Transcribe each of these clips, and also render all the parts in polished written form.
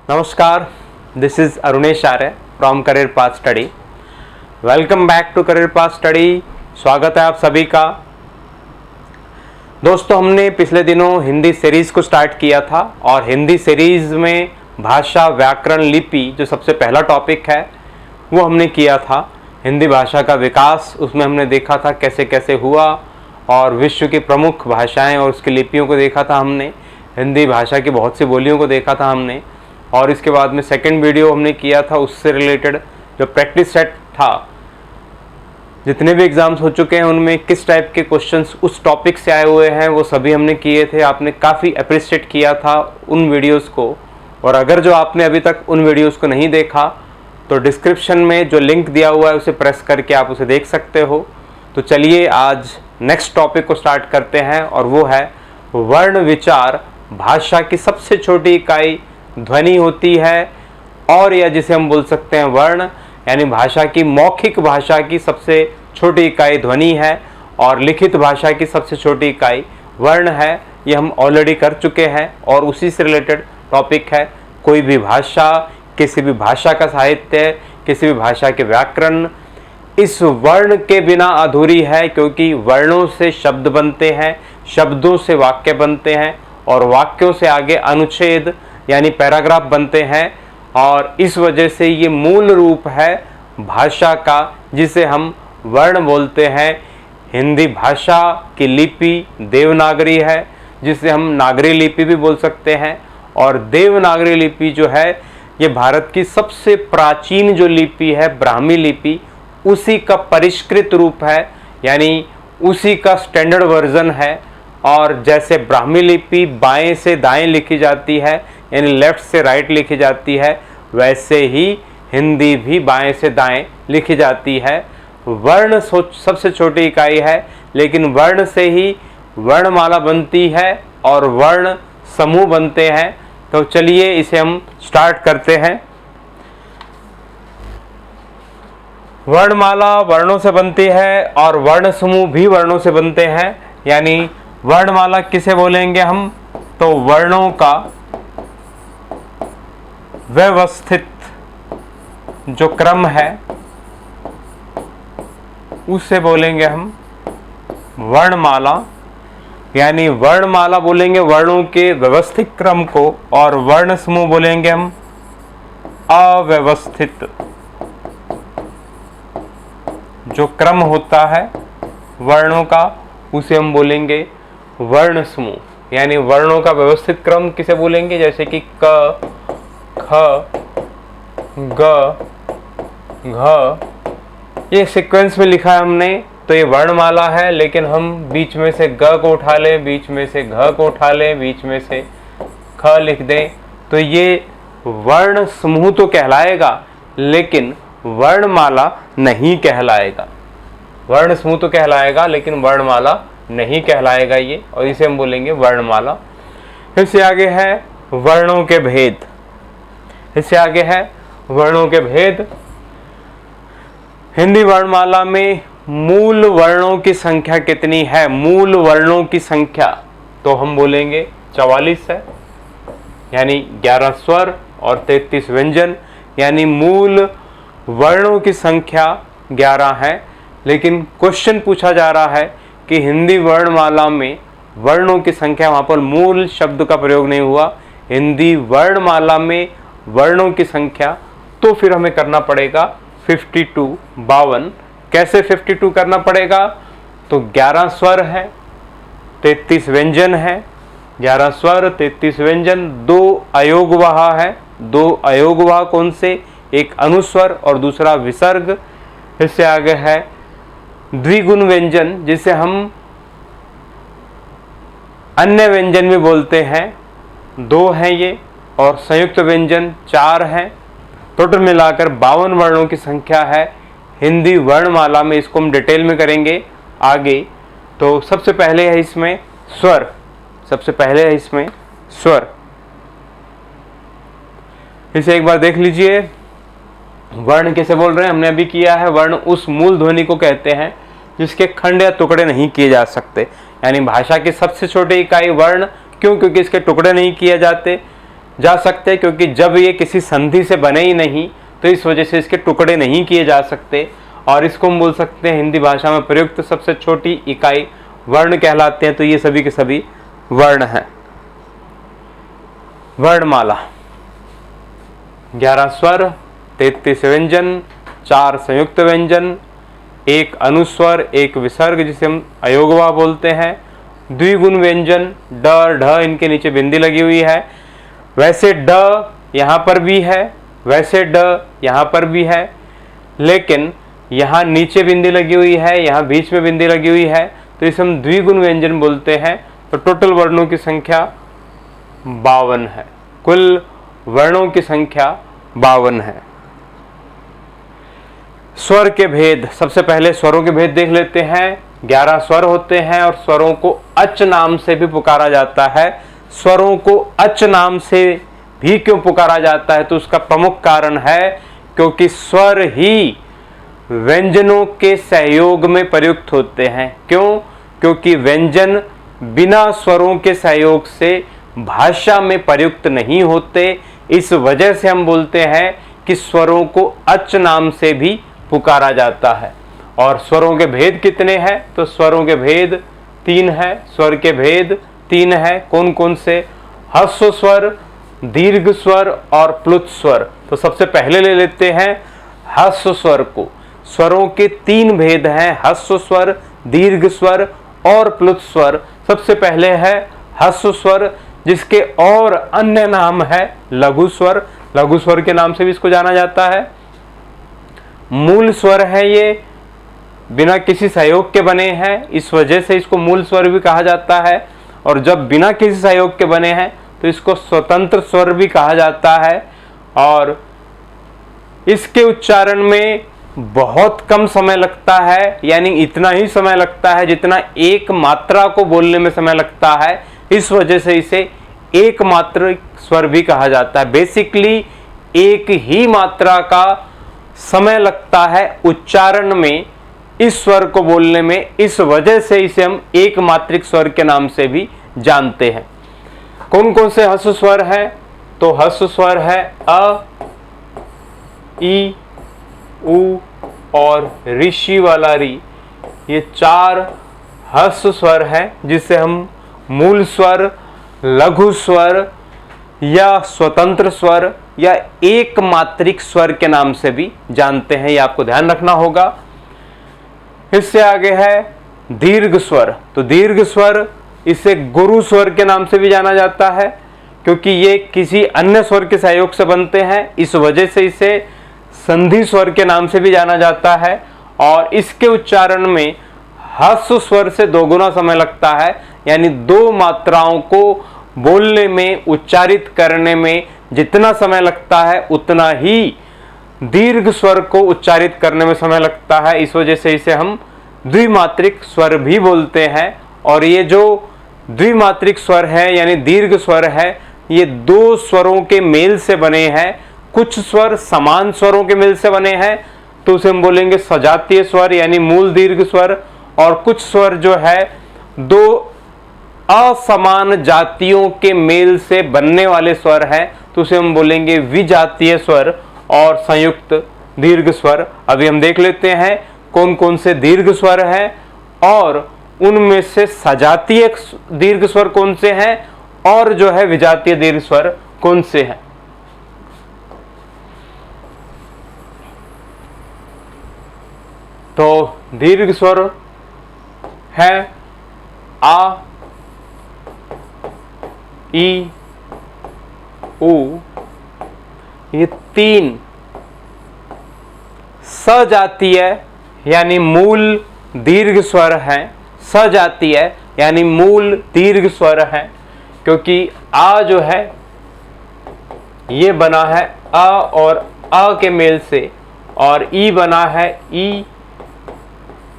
नमस्कार, this is Arunesh Arya from career path study. Welcome back to career path study. स्वागत है आप सभी का। दोस्तों, हमने पिछले दिनों हिंदी सीरीज़ को स्टार्ट किया था और हिंदी सीरीज़ में भाषा, व्याकरण, लिपि जो सबसे पहला टॉपिक है वो हमने किया था। हिंदी भाषा का विकास, उसमें हमने देखा था कैसे कैसे हुआ और विश्व की प्रमुख भाषाएं और उसकी लिपियों को देखा था हमने। हिंदी भाषा की बहुत सी बोलियों को देखा था हमने। और इसके बाद में सेकंड वीडियो हमने किया था उससे रिलेटेड जो प्रैक्टिस सेट था, जितने भी एग्ज़ाम्स हो चुके हैं उनमें किस टाइप के क्वेश्चंस उस टॉपिक से आए हुए हैं वो सभी हमने किए थे। आपने काफ़ी अप्रिशिएट किया था उन वीडियोज़ को। और अगर जो आपने अभी तक उन वीडियोज़ को नहीं देखा तो डिस्क्रिप्शन में जो लिंक दिया हुआ है उसे प्रेस करके आप उसे देख सकते हो। तो चलिए आज नेक्स्ट टॉपिक को स्टार्ट करते हैं और वो है वर्ण विचार। भाषा की सबसे छोटी इकाई ध्वनि होती है और या जिसे हम बोल सकते हैं वर्ण, यानी भाषा की मौखिक भाषा की सबसे छोटी इकाई ध्वनि है और लिखित भाषा की सबसे छोटी इकाई वर्ण है। ये हम ऑलरेडी कर चुके हैं और उसी से रिलेटेड टॉपिक है। कोई भी भाषा, किसी भी भाषा का साहित्य, किसी भी भाषा के व्याकरण इस वर्ण के बिना अधूरी है, क्योंकि वर्णों से शब्द बनते हैं, शब्दों से वाक्य बनते हैं और वाक्यों से आगे अनुच्छेद यानी पैराग्राफ बनते हैं। और इस वजह से ये मूल रूप है भाषा का, जिसे हम वर्ण बोलते हैं। हिंदी भाषा की लिपि देवनागरी है, जिसे हम नागरी लिपि भी बोल सकते हैं। और देवनागरी लिपि जो है ये भारत की सबसे प्राचीन जो लिपि है, ब्राह्मी लिपि, उसी का परिष्कृत रूप है, यानी उसी का स्टैंडर्ड वर्जन है। और जैसे ब्राह्मी लिपि बाएं से दाएं लिखी जाती है, यानी लेफ्ट से राइट लिखी जाती है, वैसे ही हिंदी भी बाएं से दाएं लिखी जाती है। वर्ण सबसे छोटी इकाई है, लेकिन वर्ण से ही वर्णमाला बनती है और वर्ण समूह बनते हैं। तो चलिए इसे हम स्टार्ट करते हैं। वर्णमाला वर्णों से बनती है और वर्ण समूह भी वर्णों से बनते हैं। यानी वर्णमाला किसे बोलेंगे हम, तो वर्णों का व्यवस्थित जो क्रम है उसे बोलेंगे हम वर्णमाला। यानी वर्णमाला बोलेंगे वर्णों के व्यवस्थित क्रम को और वर्ण समूह बोलेंगे हम अव्यवस्थित जो क्रम होता है वर्णों का, उसे हम बोलेंगे वर्ण समूह। यानी वर्णों का व्यवस्थित क्रम किसे बोलेंगे, जैसे कि क, ख, ग, घ, ये सीक्वेंस में लिखा है हमने तो ये वर्णमाला है। लेकिन हम बीच में से ग को उठा लें, बीच में से घ को उठा लें, बीच में से ख लिख दें तो ये वर्ण समूह तो कहलाएगा, लेकिन वर्णमाला नहीं कहलाएगा। वर्ण समूह तो कहलाएगा लेकिन वर्णमाला नहीं कहलाएगा ये, और इसे हम बोलेंगे वर्णमाला। इससे आगे है वर्णों के भेद। इससे आगे है वर्णों के भेद। हिंदी वर्णमाला में मूल वर्णों की संख्या कितनी है, मूल वर्णों की संख्या, तो हम बोलेंगे 44 है। यानी 11 स्वर और 33 व्यंजन, यानी मूल वर्णों की संख्या 11 है। लेकिन क्वेश्चन पूछा जा रहा है कि हिंदी वर्णमाला में वर्णों की संख्या, वहाँ पर मूल शब्द का प्रयोग नहीं हुआ, हिंदी वर्णमाला में वर्णों की संख्या, तो फिर हमें करना पड़ेगा 52, 52। कैसे 52 करना पड़ेगा, तो 11 स्वर है, 33 व्यंजन है। 11 स्वर 33 व्यंजन, 2 अयोगवाह है। 2 अयोगवाह कौन से, एक अनुस्वर और दूसरा विसर्ग। इससे आगे है द्विगुण व्यंजन, जिसे हम अन्य व्यंजन भी बोलते हैं, 2 हैं ये, और संयुक्त व्यंजन 4 हैं। टोटल मिलाकर 52 वर्णों की संख्या है हिंदी वर्णमाला में। इसको हम डिटेल में करेंगे आगे। तो सबसे पहले है इसमें स्वर। सबसे पहले है इसमें स्वर। इसे एक बार देख लीजिए। वर्ण किसे बोल रहे हैं, हमने अभी किया है। वर्ण उस मूल ध्वनि को कहते हैं जिसके खंड या टुकड़े नहीं किए जा सकते। यानी भाषा की सबसे छोटी इकाई वर्ण, क्यों, क्योंकि इसके टुकड़े नहीं किए जाते। जा सकते, क्योंकि जब ये किसी संधि से बने ही नहीं तो इस वजह से इसके टुकड़े नहीं किए जा सकते। और इसको हम बोल सकते हैं हिंदी भाषा में प्रयुक्त सबसे छोटी इकाई वर्ण कहलाते हैं। तो ये सभी के सभी वर्ण हैं। वर्णमाला 11 स्वर, 33 व्यंजन, 4 संयुक्त व्यंजन, 1 अनुस्वर, 1 विसर्ग जिसे हम अयोगवा बोलते हैं, द्विगुण व्यंजन ड ढ, इनके नीचे बिंदी लगी हुई है। वैसे ड यहाँ पर भी है, वैसे ड यहाँ पर भी है, लेकिन यहाँ नीचे बिंदी लगी हुई है, यहाँ बीच में बिंदी लगी हुई है, तो इसे हम द्विगुण व्यंजन बोलते हैं। तो टोटल वर्णों की संख्या 52 है। कुल वर्णों की संख्या 52 है। स्वर के भेद, सबसे पहले स्वरों के भेद देख लेते हैं। 11 स्वर होते हैं और स्वरों को अच नाम से भी पुकारा जाता है। स्वरों को अच नाम से भी क्यों पुकारा जाता है? तो उसका प्रमुख कारण है क्योंकि स्वर ही व्यंजनों के सहयोग में प्रयुक्त होते हैं। क्यों? क्योंकि व्यंजन बिना स्वरों के सहयोग से भाषा में प्रयुक्त नहीं होते। इस वजह से हम बोलते हैं कि स्वरों को अच नाम से भी पुकारा जाता है। और स्वरों के भेद कितने हैं? तो स्वरों के भेद 3 है। स्वर के भेद 3 है। कौन कौन से? ह्रस्व स्वर, दीर्घ स्वर और प्लुत स्वर। तो सबसे पहले ले लेते हैं ह्रस्व स्वर को। स्वरों के 3 भेद हैं, ह्रस्व स्वर, दीर्घ स्वर और प्लुत स्वर। सबसे पहले है ह्रस्व स्वर, जिसके और अन्य नाम है लघु स्वर। लघु स्वर के नाम से भी इसको जाना जाता है। मूल स्वर है, ये बिना किसी सहयोग के बने हैं, इस वजह से इसको मूल स्वर भी कहा जाता है। और जब बिना किसी सहयोग के बने हैं तो इसको स्वतंत्र स्वर भी कहा जाता है। और इसके उच्चारण में बहुत कम समय लगता है, यानी इतना ही समय लगता है जितना एक मात्रा को बोलने में समय लगता है। इस वजह से इसे एक मात्रिक स्वर भी कहा जाता है। बेसिकली एक ही मात्रा का समय लगता है उच्चारण में इस स्वर को बोलने में। इस वजह से इसे हम एक मात्रिक स्वर के नाम से भी जानते हैं। कौन कौन से ह्रस्व स्वर हैं? तो ह्रस्व स्वर है अ, ई, उ और ऋषि वाला री। ये 4 ह्रस्व स्वर हैं जिसे हम मूल स्वर, लघु स्वर या स्वतंत्र स्वर या एक मात्रिक स्वर के नाम से भी जानते हैं। ये आपको ध्यान रखना होगा। इससे आगे है दीर्घ स्वर। तो दीर्घ स्वर, इसे गुरु स्वर के नाम से भी जाना जाता है, क्योंकि ये किसी अन्य स्वर के सहयोग से बनते हैं। इस वजह से इसे संधि स्वर के नाम से भी जाना जाता है। और इसके उच्चारण में ह्रस्व स्वर से 2 गुना समय लगता है, यानी 2 मात्राओं को बोलने में, उच्चारित करने में जितना समय लगता है उतना ही दीर्घ स्वर को उच्चारित करने में समय लगता है। इस वजह से इसे हम द्विमात्रिक स्वर भी बोलते हैं। और ये जो द्विमात्रिक स्वर है यानी दीर्घ स्वर है, ये 2 स्वरों के मेल से बने हैं। कुछ स्वर समान स्वरों के मेल से बने हैं तो उसे हम बोलेंगे सजातीय स्वर यानी मूल दीर्घ स्वर। और कुछ स्वर जो है 2 असमान जातियों के मेल से बनने वाले स्वर हैं तो उसे हम बोलेंगे विजातीय स्वर और संयुक्त दीर्घ स्वर। अभी हम देख लेते हैं कौन कौन से दीर्घ स्वर हैं और उनमें से सजातीय दीर्घ स्वर कौन से हैं और जो है विजातीय दीर्घ स्वर कौन से हैं। तो दीर्घ स्वर है आ, ई, उ। ये 3 सजातीय यानी मूल दीर्घ स्वर हैं। सजातीय यानी मूल दीर्घ स्वर हैं, क्योंकि आ जो है ये बना है अ और अ के मेल से, और ई बना है ई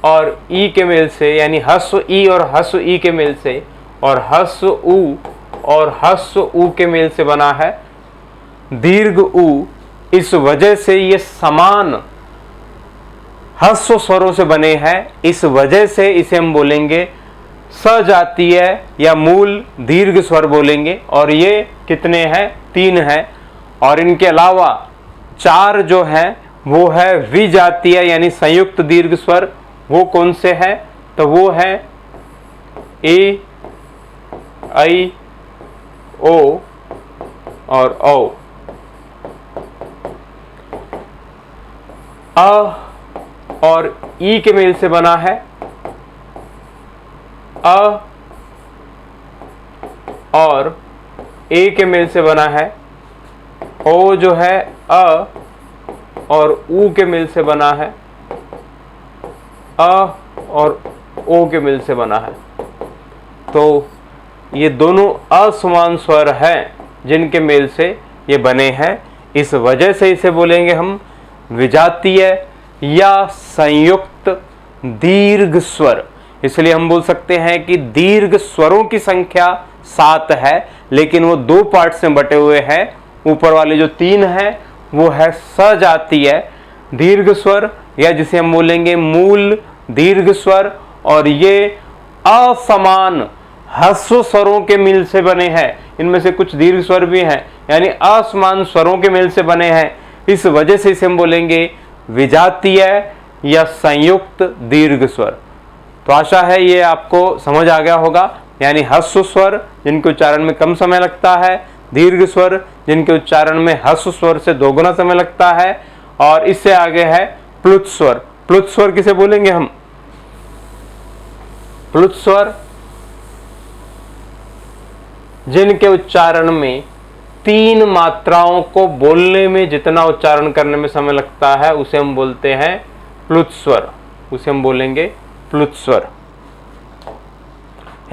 और ई के मेल से, यानी ह्रस्व ई और ह्रस्व ई के मेल से, और ह्रस्व उ और ह्रस्व उ के मेल से बना है दीर्घ उ। इस वजह से ये समान ह्रस्व स्वरों से बने हैं। इस वजह से इसे हम बोलेंगे सजातीय या मूल दीर्घ स्वर बोलेंगे, और ये कितने हैं? 3 हैं। और इनके अलावा 4 जो हैं वो है विजातीय यानी संयुक्त दीर्घ स्वर। वो कौन से हैं? तो वो है ए, आई, ओ और औ। अ और ई के मेल से बना है अ, और ए के मेल से बना है ओ, जो है अ, और ऊ के मेल से बना है अ, और ओ के मेल से बना है। तो ये दोनों असमान स्वर हैं जिनके मेल से ये बने हैं। इस वजह से इसे बोलेंगे हम विजातीय या संयुक्त दीर्घ स्वर। इसलिए हम बोल सकते हैं कि दीर्घ स्वरों की संख्या 7 है, लेकिन वो 2 पार्ट्स में बटे हुए हैं। ऊपर वाले जो 3 हैं वो है सजातीय दीर्घ स्वर, या जिसे हम बोलेंगे मूल दीर्घ स्वर, और ये असमान ह्रस्व स्वरों के मेल से बने हैं। इनमें से कुछ दीर्घ स्वर भी हैं, यानी असमान स्वरों के मेल से बने हैं। इस वजह से इसे हम बोलेंगे विजातीय या संयुक्त दीर्घ स्वर। तो आशा है ये आपको समझ आ गया होगा। यानी ह्रस्व स्वर जिनके उच्चारण में कम समय लगता है, दीर्घ स्वर जिनके उच्चारण में ह्रस्व स्वर से 2 गुना समय लगता है, और इससे आगे है प्लुत स्वर। प्लुत स्वर किसे बोलेंगे हम? प्लुत स्वर जिनके उच्चारण में 3 मात्राओं को बोलने में जितना उच्चारण करने में समय लगता है उसे हम बोलते हैं प्लुत स्वर। उसे हम बोलेंगे प्लुत स्वर।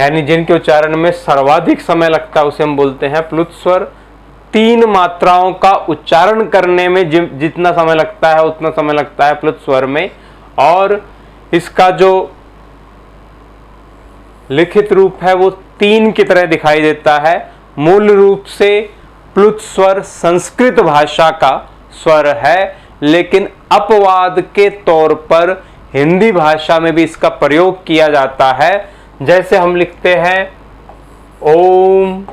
यानी जिनके उच्चारण में सर्वाधिक समय लगता है उसे हम बोलते हैं प्लुत स्वर। 3 मात्राओं का उच्चारण करने में जितना समय लगता है उतना समय लगता है प्लुत स्वर में। और इसका जो लिखित रूप है वो 3 की तरह दिखाई देता है। मूल रूप से प्लुत स्वर संस्कृत भाषा का स्वर है, लेकिन अपवाद के तौर पर हिंदी भाषा में भी इसका प्रयोग किया जाता है। जैसे हम लिखते हैं ओम,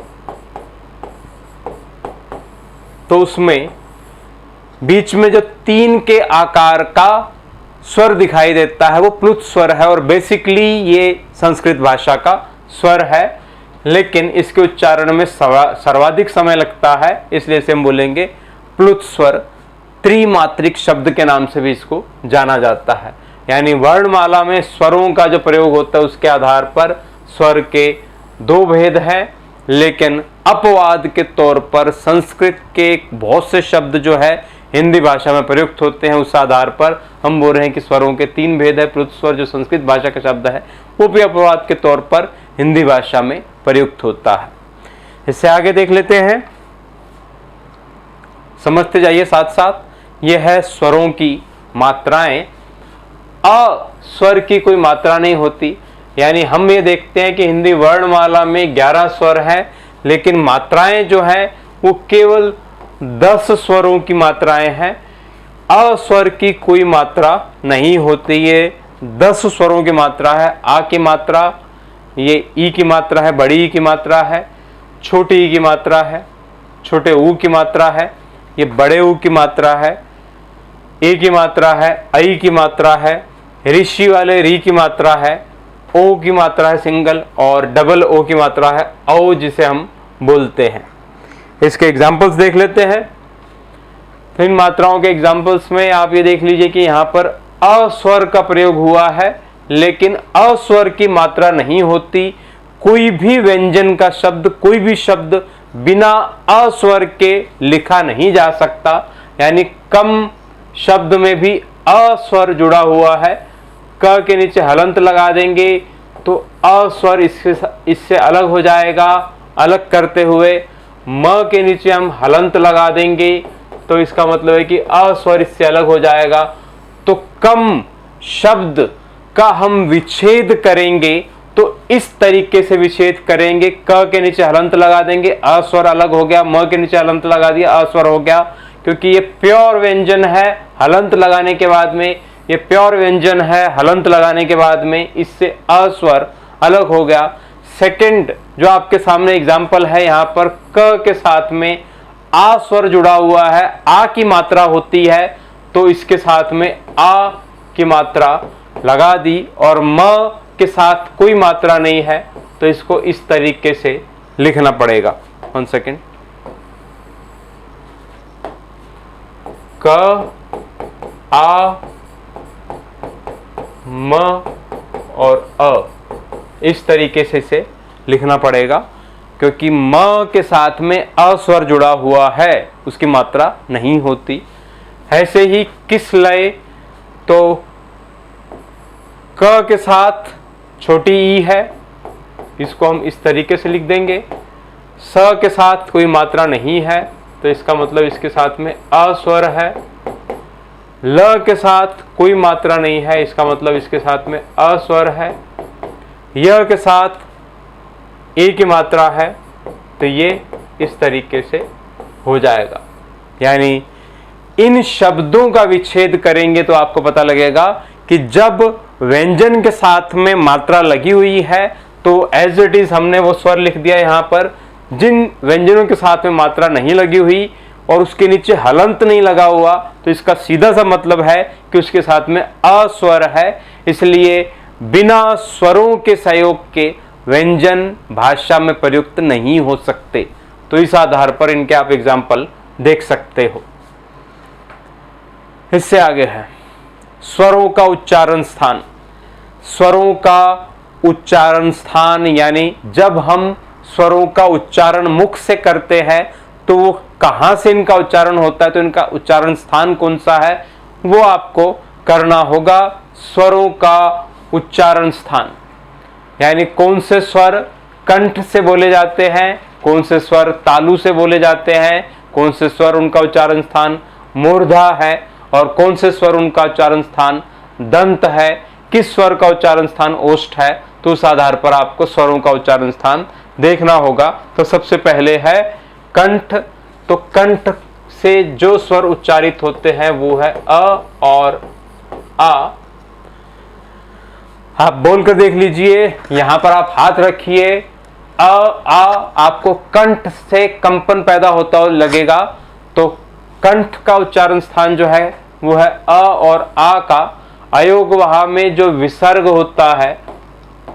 तो उसमें बीच में जो 3 के आकार का स्वर दिखाई देता है वो प्लुत स्वर है, और बेसिकली ये संस्कृत भाषा का स्वर है, लेकिन इसके उच्चारण में सर्वाधिक समय लगता है, इसलिए इसे हम बोलेंगे प्लुत स्वर। त्रिमात्रिक शब्द के नाम से भी इसको जाना जाता है। यानी वर्णमाला में स्वरों का जो प्रयोग होता है उसके आधार पर स्वर के 2 भेद हैं, लेकिन अपवाद के तौर पर संस्कृत के बहुत से शब्द जो है हिंदी भाषा में प्रयुक्त होते हैं। उस आधार पर हम बोल रहे हैं कि स्वरों के 3 भेद है। प्लुत स्वर जो संस्कृत भाषा का शब्द है वो भी अपवाद के तौर पर हिंदी भाषा में प्रयुक्त होता है। इससे आगे देख लेते हैं, समझते जाइए साथ साथ। यह है स्वरों की मात्राएं। अ स्वर की कोई मात्रा नहीं होती। यानी हम ये देखते हैं कि हिंदी वर्णमाला में 11 स्वर हैं, लेकिन मात्राएं जो हैं वो केवल 10 स्वरों की मात्राएं हैं। अ स्वर की कोई मात्रा नहीं होती। ये 10 स्वरों की मात्रा है। आ की मात्रा, ये ई की मात्रा है, बड़ी ई की मात्रा है, छोटी ई की मात्रा है, छोटे ऊ की मात्रा है, ये बड़े ऊ की मात्रा है, ए की मात्रा है, आई की मात्रा है, ऋषि वाले री की मात्रा है, ओ की मात्रा है सिंगल, और डबल ओ की मात्रा है औ, जिसे हम बोलते हैं। इसके एग्जाम्पल्स देख लेते हैं। तो इन मात्राओं के एग्जाम्पल्स में आप ये देख लीजिए कि यहाँ पर अ स्वर का प्रयोग हुआ है, लेकिन अ स्वर की मात्रा नहीं होती। कोई भी व्यंजन का शब्द, कोई भी शब्द बिना अ स्वर के लिखा नहीं जा सकता। यानी कम शब्द में भी अ स्वर जुड़ा हुआ है। क के नीचे हलंत लगा देंगे तो अ स्वर इससे अलग हो जाएगा। अलग करते हुए म के नीचे हम हलंत लगा देंगे तो इसका मतलब है कि अ स्वर इससे अलग हो जाएगा। तो कम शब्द का हम विच्छेद करेंगे तो इस तरीके से विच्छेद करेंगे। क के नीचे हलंत लगा देंगे, अ स्वर अलग हो गया। म के नीचे हलंत लगा दिया, अ स्वर हो गया। क्योंकि ये प्योर व्यंजन है, हलंत लगाने के बाद में ये प्योर व्यंजन है, हलंत लगाने के बाद में इससे अ स्वर अलग हो गया। सेकंड जो आपके सामने एग्जाम्पल है, यहाँ पर क के साथ में आ स्वर जुड़ा हुआ है, आ की मात्रा होती है, तो इसके साथ में आ की मात्रा लगा दी, और म के साथ कोई मात्रा नहीं है, तो इसको इस तरीके से लिखना पड़ेगा। 1 सेकेंड। क, आ, म और अ, इस तरीके से इसे लिखना पड़ेगा, क्योंकि म के साथ में अ स्वर जुड़ा हुआ है, उसकी मात्रा नहीं होती। ऐसे ही किस लय, तो क के साथ छोटी ई है, इसको हम इस तरीके से लिख देंगे। स के साथ कोई मात्रा नहीं है, तो इसका मतलब इसके साथ में अ स्वर है। ल के साथ कोई मात्रा नहीं है, इसका मतलब इसके साथ में अ स्वर है। य के साथ ए की मात्रा है, तो ये इस तरीके से हो जाएगा। यानी इन शब्दों का विच्छेद करेंगे तो आपको पता लगेगा कि जब व्यंजन के साथ में मात्रा लगी हुई है तो एज इट इज हमने वो स्वर लिख दिया यहाँ पर। जिन व्यंजनों के साथ में मात्रा नहीं लगी हुई और उसके नीचे हलंत नहीं लगा हुआ, तो इसका सीधा सा मतलब है कि उसके साथ में अ स्वर है, इसलिए बिना स्वरों के सहयोग के व्यंजन भाषा में प्रयुक्त नहीं हो सकते। तो इस आधार पर इनके आप एग्जाम्पल देख सकते हो। इससे आगे है स्वरों का उच्चारण स्थान। स्वरों का उच्चारण स्थान यानी जब हम स्वरों का उच्चारण मुख से करते हैं तो वो कहाँ से इनका उच्चारण होता है, तो इनका उच्चारण स्थान कौन सा है वो आपको करना होगा। स्वरों का उच्चारण स्थान यानी कौन से स्वर कंठ से बोले जाते हैं, कौन से स्वर तालु से बोले जाते हैं, कौन से स्वर उनका उच्चारण स्थान मूर्धा है और कौन से स्वर उनका उच्चारण स्थान दंत है, किस स्वर का उच्चारण स्थान ओष्ठ है। तो उस आधार पर आपको स्वरों का उच्चारण स्थान देखना होगा। तो सबसे पहले है कंठ। तो कंठ से जो स्वर उच्चारित होते हैं वो है अ और आ। आप बोलकर देख लीजिए, यहां पर आप हाथ रखिए, अ आ आपको कंठ से कंपन पैदा होता हो लगेगा, तो कंठ का उच्चारण स्थान जो है वो है अ और आ का अयोग वहा में जो विसर्ग होता है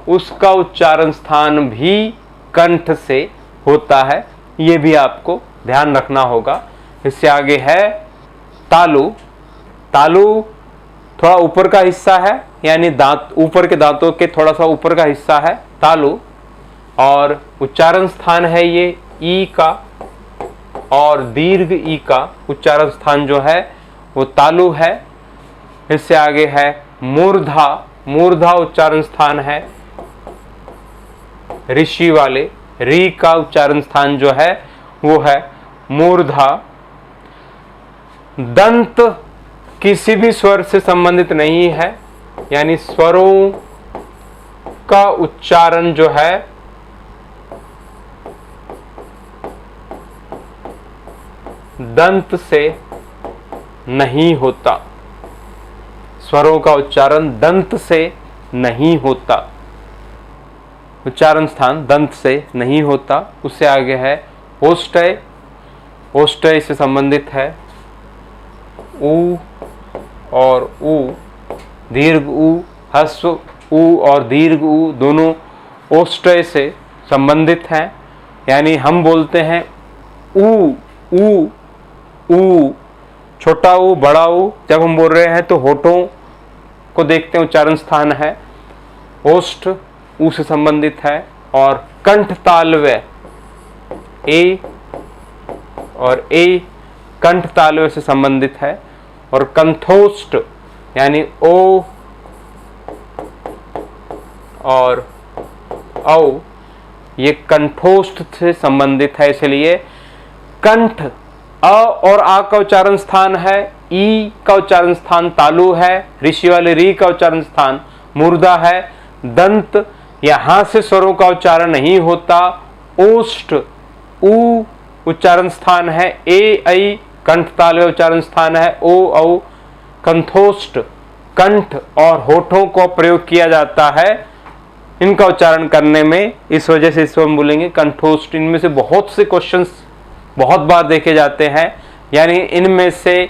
उसका उच्चारण स्थान भी कंठ से होता है, ये भी आपको ध्यान रखना होगा। इससे आगे है तालु। तालु थोड़ा ऊपर का हिस्सा है, यानी दांत ऊपर के दांतों के थोड़ा सा ऊपर का हिस्सा है तालु, और उच्चारण स्थान है ये ई का, और दीर्घ ई का उच्चारण स्थान जो है वो तालु है। इससे आगे है मूर्धा। मूर्धा उच्चारण स्थान है ऋषि वाले, री का उच्चारण स्थान जो है वो है मूर्धा। दंत किसी भी स्वर से संबंधित नहीं है, यानी स्वरों का उच्चारण जो है दंत से नहीं होता। स्वरों का उच्चारण दंत से नहीं होता, उच्चारण स्थान दंत से नहीं होता। उससे आगे है ओष्ठ्य। ओष्ठ्य से संबंधित है ऊ और ऊ, दीर्घ ऊ, ह्रस्व ऊ और दीर्घ ऊ दोनों ओष्ठ्य से संबंधित हैं। यानी हम बोलते हैं ऊ ऊ ऊ, छोटा ऊ बड़ा ऊ, जब हम बोल रहे हैं तो होठों को देखते हैं उच्चारण स्थान है ओष्ठ, ऊ से संबंधित है। और कंठ तालव्य ए और ए कंठ तालव्य से संबंधित है। और कंठोष्ठ यानी ओ और औ ये कंठोष्ठ से संबंधित है, इसलिए कंठ अ और आ का उच्चारण स्थान है, ई का उच्चारण स्थान तालु है, ऋषि वाले री का उच्चारण स्थान मूर्धा है। दंत यहां से स्वरों का उच्चारण नहीं होता। ओष्ठ ऊ उच्चारण स्थान है ए ऐ, कंठ तालव्य उच्चारण स्थान है ओ औ। कंठोष्ठ कंठ और होठों को प्रयोग किया जाता है इनका उच्चारण करने में, इस वजह से इसको हम बोलेंगे कंठोष्ठ। इनमें से बहुत से क्वेश्चंस बहुत बार देखे जाते हैं, यानी इनमें से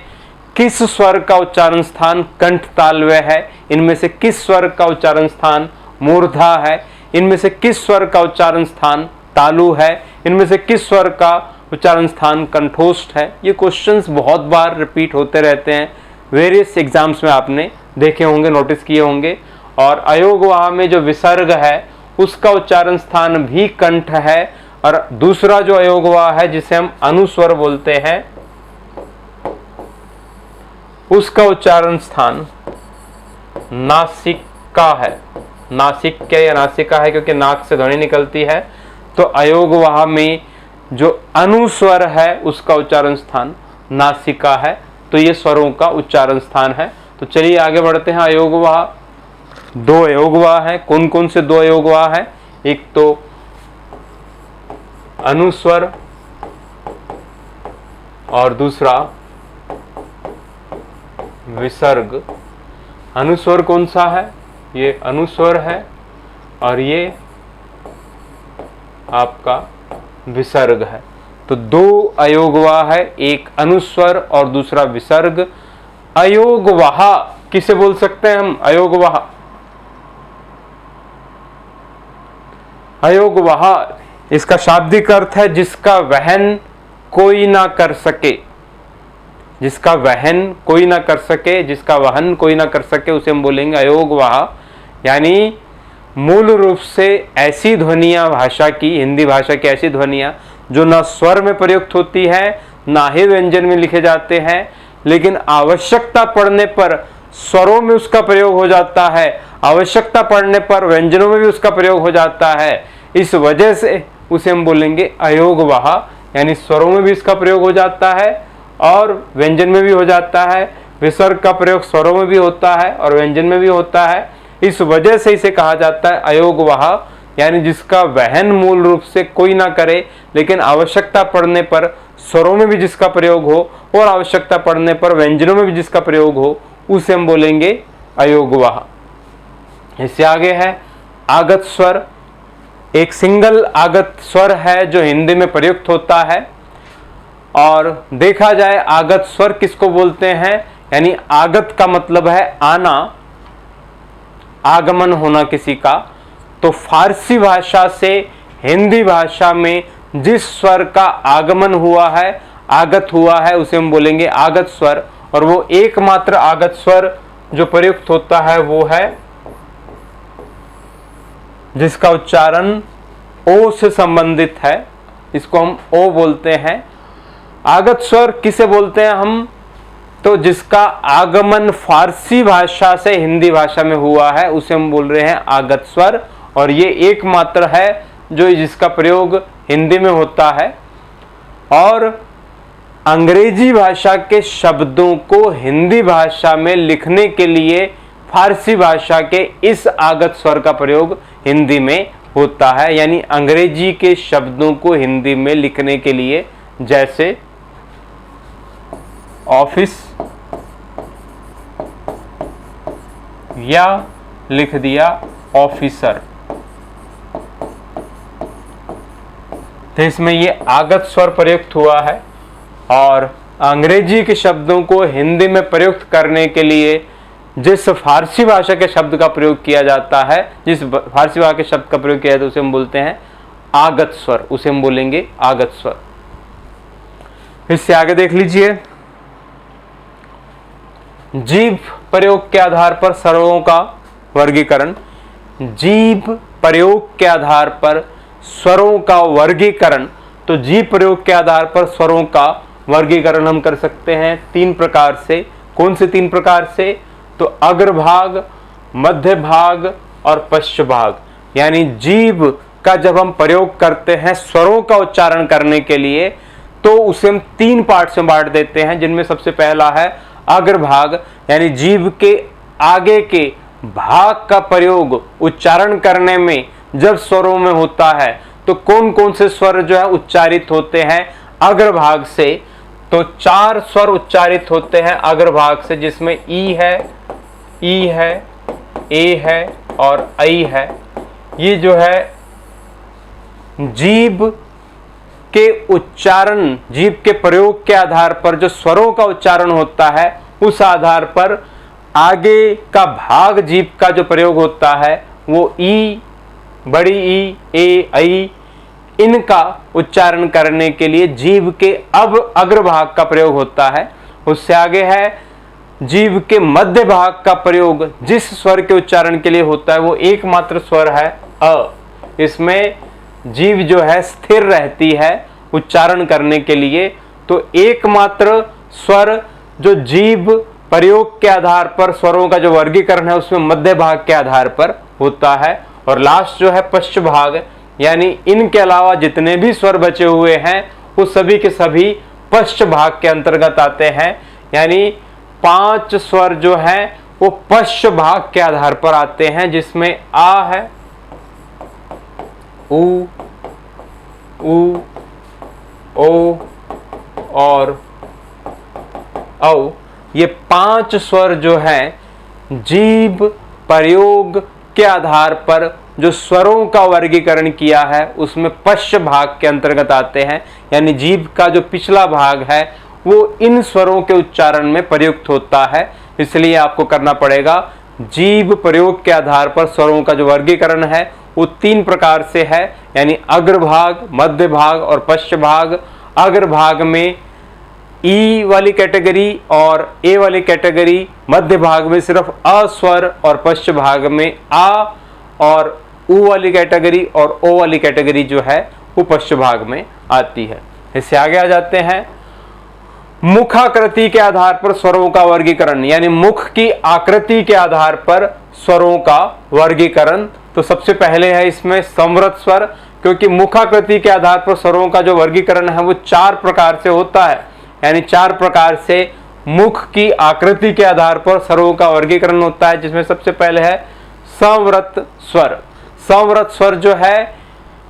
किस स्वर का उच्चारण स्थान कंठ तालव्य है, इनमें से किस स्वर का उच्चारण स्थान मूर्धा है, इनमें से किस स्वर का उच्चारण स्थान तालु है, इनमें से किस स्वर का उच्चारण स्थान कंठोष्ठ है। ये क्वेश्चंस बहुत बार रिपीट होते रहते हैं, वेरियस एग्जाम्स में आपने देखे होंगे, नोटिस किए होंगे। और अयोगवाह में जो विसर्ग है उसका उच्चारण स्थान भी कंठ है, और दूसरा जो अयोगवाह है जिसे हम अनुस्वर बोलते हैं उसका उच्चारण स्थान नासिका है। नासिक या नासिका है क्योंकि नाक से ध्वनि निकलती है। तो अयोगवाह में जो अनुस्वर है उसका उच्चारण स्थान नासिका है। तो ये स्वरों का उच्चारण स्थान है। तो चलिए आगे बढ़ते हैं। अयोगवाह, दो अयोगवाह है। कौन कौन से दो अयोगवाह है? एक तो अनुस्वर और दूसरा विसर्ग। अनुस्वर कौन सा है? ये अनुस्वर है और ये आपका विसर्ग है। तो दो अयोगवाह है, एक अनुस्वर और दूसरा विसर्ग। अयोगवाह किसे बोल सकते हैं हम? अयोगवाह, अयोगवाह इसका शाब्दिक अर्थ है जिसका वहन कोई ना कर सके। जिसका वहन कोई ना कर सके, जिसका वहन कोई ना कर सके, उसे हम बोलेंगे अयोगवाह। यानी मूल रूप से ऐसी ध्वनियां भाषा की, हिंदी भाषा की ऐसी ध्वनियां जो ना स्वर में प्रयुक्त होती है, ना ही व्यंजन में लिखे जाते हैं, लेकिन आवश्यकता पड़ने पर स्वरों में उसका प्रयोग हो जाता है, आवश्यकता पड़ने पर व्यंजनों में भी उसका प्रयोग हो जाता है। इस वजह से उसे हम बोलेंगे अयोगवाह। यानी स्वरों में भी इसका प्रयोग हो जाता है और व्यंजन में भी हो जाता है। विसर्ग का प्रयोग स्वरों में भी होता है और व्यंजन में भी होता है। इस वजह से इसे कहा जाता है अयोगवाह। यानी जिसका वहन मूल रूप से कोई ना करे, लेकिन आवश्यकता पड़ने पर स्वरों में भी जिसका प्रयोग हो और आवश्यकता पड़ने पर व्यंजनों में भी जिसका प्रयोग हो, उसे हम बोलेंगे अयोगवाह। इससे आगे है आगत स्वर। एक सिंगल आगत स्वर है जो हिंदी में प्रयुक्त होता है। और देखा जाए आगत स्वर किसको बोलते हैं, यानी आगत का मतलब है आना, आगमन होना किसी का। तो फारसी भाषा से हिंदी भाषा में जिस स्वर का आगमन हुआ है, आगत हुआ है, उसे हम बोलेंगे आगत स्वर। और वो एकमात्र आगत स्वर जो प्रयुक्त होता है वो है जिसका उच्चारण ओ से संबंधित है, इसको हम ओ बोलते हैं। आगत स्वर किसे बोलते हैं हम? तो जिसका आगमन फारसी भाषा से हिंदी भाषा में हुआ है उसे हम बोल रहे हैं आगत स्वर। और ये एकमात्र है जो जिसका प्रयोग हिंदी में होता है। और अंग्रेजी भाषा के शब्दों को हिंदी भाषा में लिखने के लिए फारसी भाषा के इस आगत स्वर का प्रयोग हिंदी में होता है। यानी अंग्रेजी के शब्दों को हिंदी में लिखने के लिए, जैसे ऑफिस या लिख दिया ऑफिसर, तो इसमें ये आगत स्वर प्रयुक्त हुआ है। और अंग्रेजी के शब्दों को हिंदी में प्रयुक्त करने के लिए जिस फारसी भाषा के शब्द का प्रयोग किया जाता है, जिस फारसी भाषा के शब्द का प्रयोग किया जाता है उसे हम बोलते हैं आगत स्वर, उसे हम बोलेंगे आगत स्वर। इससे आगे देख लीजिए, जीभ प्रयोग के आधार पर स्वरों का वर्गीकरण। जीभ प्रयोग के आधार पर स्वरों का वर्गीकरण। तो जीभ प्रयोग के आधार पर स्वरों का वर्गीकरण हम कर सकते हैं तीन प्रकार से। कौन से तीन प्रकार से? तो अग्रभाग, मध्य भाग और पश्च भाग। यानी जीभ का जब हम प्रयोग करते हैं स्वरों का उच्चारण करने के लिए, तो उसे हम तीन पार्ट में बांट देते हैं, जिनमें सबसे पहला है अग्रभाग। यानी जीभ के आगे के भाग का प्रयोग उच्चारण करने में जब स्वरों में होता है, तो कौन कौन से स्वर जो है उच्चारित होते हैं अग्रभाग से? तो चार स्वर उच्चारित होते हैं अग्रभाग से, जिसमें ई है, ए है और ऐ है। ये जो है जीभ के उच्चारण, जीभ के प्रयोग के आधार पर जो स्वरों का उच्चारण होता है, उस आधार पर आगे का भाग जीभ का जो प्रयोग होता है वो ई, बड़ी ई, ए, ऐ, इनका उच्चारण करने के लिए जीभ के अग्रभाग का प्रयोग होता है। उससे आगे है जीभ के मध्य भाग का प्रयोग जिस स्वर के उच्चारण के लिए होता है वो एकमात्र स्वर है अ। इसमें जीभ जो है स्थिर रहती है उच्चारण करने के लिए। तो एकमात्र स्वर जो जीभ प्रयोग के आधार पर स्वरों का जो वर्गीकरण है उसमें मध्य भाग के आधार पर होता है। और लास्ट जो है पश्च भाग, यानी इनके अलावा जितने भी स्वर बचे हुए हैं वो सभी के सभी पश्च भाग के अंतर्गत आते हैं। यानी 5 स्वर जो हैं वो पश्च भाग के आधार पर आते हैं, जिसमें आ है, उ, ओ और औ। ये 5 स्वर जो हैं जीभ प्रयोग के आधार पर जो स्वरों का वर्गीकरण किया है उसमें पश्च भाग के अंतर्गत आते हैं। यानी जीभ का जो पिछला भाग है वो इन स्वरों के उच्चारण में प्रयुक्त होता है। इसलिए आपको करना पड़ेगा, जीभ प्रयोग के आधार पर स्वरों का जो वर्गीकरण है वो 3 प्रकार से है, यानी अग्रभाग, मध्य भाग और पश्च भाग। अग्रभाग में ई वाली कैटेगरी और ए वाली कैटेगरी, मध्य भाग में सिर्फ अ स्वर और पश्च भाग में आ और उ वाली कैटेगरी और ओ वाली कैटेगरी जो है वो पश्च भाग में आती है। इससे आगे आ जाते हैं मुखाकृति के आधार पर स्वरों का वर्गीकरण, यानी मुख की आकृति के आधार पर स्वरों का वर्गीकरण। तो सबसे पहले है इसमें संवृत स्वर, क्योंकि मुखाकृति के आधार पर स्वरों का जो वर्गीकरण है वो 4 प्रकार से होता है। यानी 4 प्रकार से मुख की आकृति के आधार पर स्वरों का वर्गीकरण होता है, जिसमें सबसे पहले है संवृत स्वर। संवृत स्वर जो है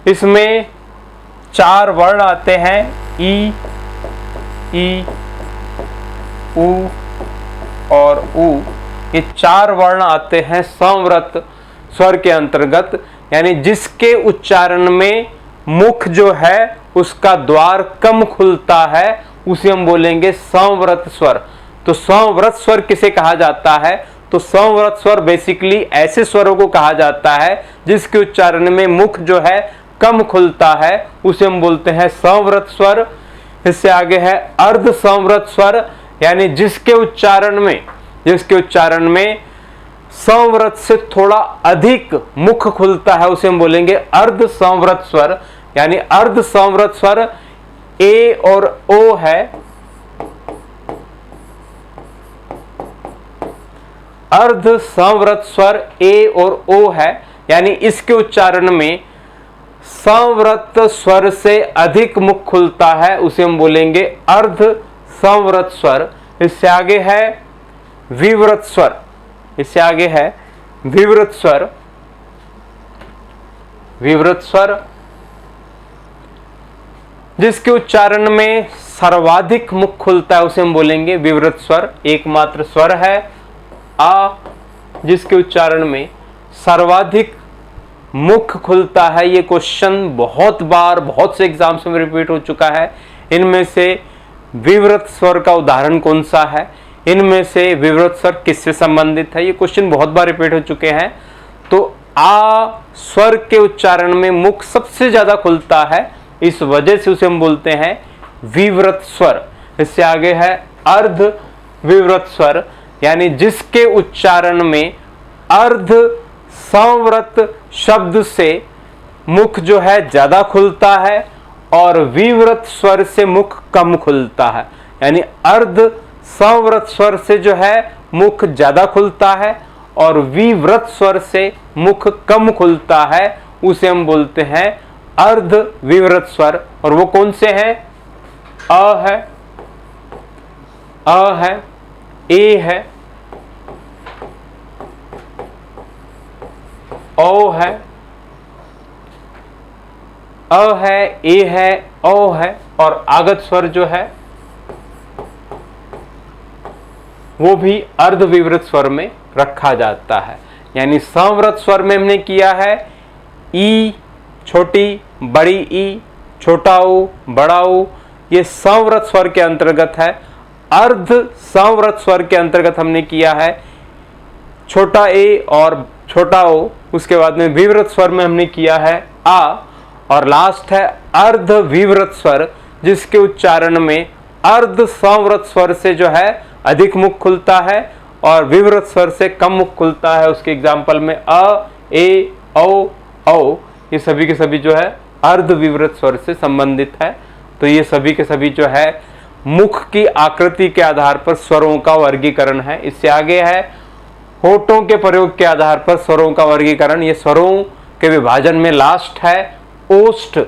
इसमें 4 वर्ण आते हैं, ई, उ और उ। ये 4 वर्ण आते हैं संवृत स्वर के अंतर्गत, यानी जिसके उच्चारण में मुख जो है उसका द्वार कम खुलता है उसे हम बोलेंगे संवृत स्वर। तो संवृत स्वर किसे कहा जाता है? तो संवृत स्वर बेसिकली ऐसे स्वरों को कहा जाता है जिसके उच्चारण में मुख जो है कम खुलता है, उसे हम बोलते हैं संवृत स्वर। इससे आगे है अर्ध संवृत स्वर, यानी जिसके उच्चारण में संवृत से थोड़ा अधिक मुख खुलता है उसे हम बोलेंगे अर्ध संवृत स्वर। यानी अर्ध संवृत स्वर ए और ओ है, अर्ध संवृत स्वर ए और ओ है, यानी इसके उच्चारण में संवृत स्वर से अधिक मुख खुलता है उसे हम बोलेंगे अर्ध संवृत स्वर। इससे आगे है विवृत स्वर, विवृत स्वर जिसके उच्चारण में सर्वाधिक मुख खुलता है उसे हम बोलेंगे विवृत स्वर। एकमात्र स्वर है आ, जिसके उच्चारण में सर्वाधिक मुख खुलता है। ये क्वेश्चन बहुत बार बहुत से एग्जाम्स में रिपीट हो चुका है। इनमें से विवृत स्वर का उदाहरण कौन सा है, इनमें से विवृत स्वर किससे संबंधित है, ये क्वेश्चन बहुत बार रिपीट हो चुके हैं। तो आ स्वर के उच्चारण में मुख सबसे ज्यादा खुलता है, इस वजह से उसे हम बोलते हैं विवृत स्वर। इससे आगे है अर्ध विवृत स्वर, यानी जिसके उच्चारण में अर्ध संवृत शब्द से मुख जो है ज्यादा खुलता है और विवृत स्वर से मुख कम खुलता है। यानी अर्ध संवृत स्वर से जो है मुख ज्यादा खुलता है और विवृत स्वर से मुख कम खुलता है, उसे हम बोलते हैं अर्ध विवृत स्वर। और वो कौन से हैं? अ है, ए है, ओ है, अ है, ए है, ओ है, और आगत स्वर जो है वो भी अर्धविवृत स्वर में रखा जाता है। यानी संवृत स्वर में हमने किया है ई छोटी, बड़ी ई, छोटा ऊ, बड़ा ऊ, ये संवृत स्वर के अंतर्गत है। अर्ध संवृत स्वर के अंतर्गत हमने किया है छोटा ए और छोटा ओ, उसके बाद में विवृत स्वर में हमने किया है आ, और लास्ट है अर्ध विवृत स्वर, जिसके उच्चारण में अर्ध संवृत स्वर से जो है अधिक मुख खुलता है और विवृत स्वर से कम मुख खुलता है। उसके एग्जाम्पल में अ, ए, औ, ये सभी के सभी जो है अर्ध विवृत स्वर से संबंधित है। तो ये सभी के सभी जो है मुख की आकृति के आधार पर स्वरों का वर्गीकरण है। इससे आगे है होठों के प्रयोग के आधार पर स्वरों का वर्गीकरण। ये स्वरों के विभाजन में लास्ट है ओष्ठ,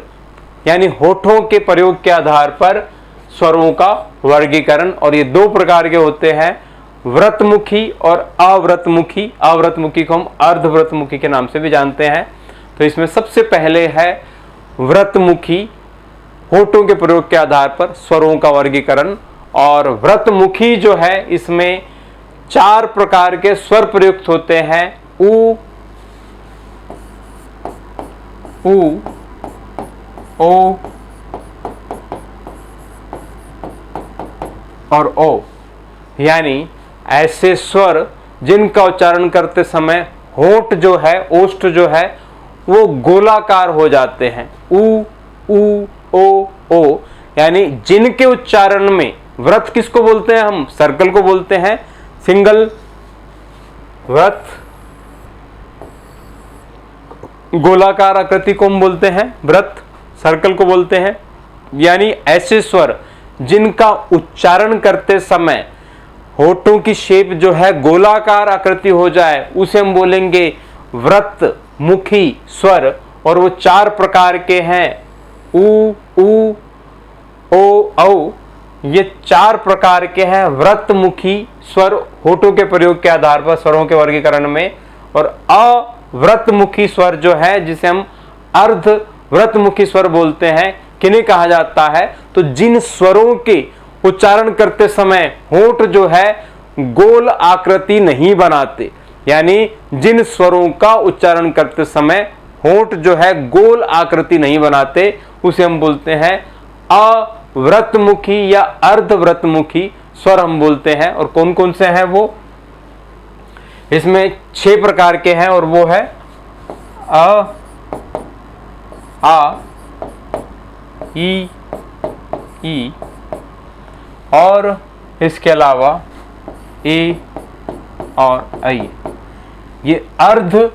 यानी होठों के प्रयोग के आधार पर स्वरों का वर्गीकरण। और ये दो प्रकार के होते हैं, व्रतमुखी और अव्रतमुखी। अव्रतमुखी को हम अर्धव्रतमुखी के नाम से भी जानते हैं। तो इसमें सबसे पहले है व्रतमुखी, होठों के प्रयोग के आधार पर स्वरों का वर्गीकरण। और व्रतमुखी जो है इसमें 4 प्रकार के स्वर प्रयुक्त होते हैं, उ, ओ और ओ, यानी ऐसे स्वर जिनका उच्चारण करते समय होठ जो है, ओष्ठ जो है वो गोलाकार हो जाते हैं। उ, ओ, यानी जिनके उच्चारण में, व्रत किसको बोलते हैं हम? सर्कल को बोलते हैं, सिंगल व्रत। गोलाकार आकृति को हम बोलते हैं व्रत, सर्कल को बोलते हैं। यानी ऐसे स्वर जिनका उच्चारण करते समय होठों की शेप जो है गोलाकार आकृति हो जाए, उसे हम बोलेंगे व्रत मुखी स्वर। और वो 4 प्रकार के हैं, उ, ओ, औ। ये 4 प्रकार के हैं व्रतमुखी स्वर होठों के प्रयोग के आधार पर स्वरों के वर्गीकरण में। और अव्रतमुखी स्वर जो है, जिसे हम अर्ध व्रतमुखी स्वर बोलते हैं, किन्हें कहा जाता है? तो जिन स्वरों के उच्चारण करते समय होठ जो है गोल आकृति नहीं बनाते, यानी जिन स्वरों का उच्चारण करते समय होठ जो है गोल आकृति नहीं बनाते, उसे हम बोलते हैं अव्रतमुखी या अर्धव्रतमुखी स्वर हम बोलते हैं। और कौन कौन से हैं वो? इसमें 6 प्रकार के हैं, और वो है अ, आ, ई और इसके अलावा ए और आई। ये अर्ध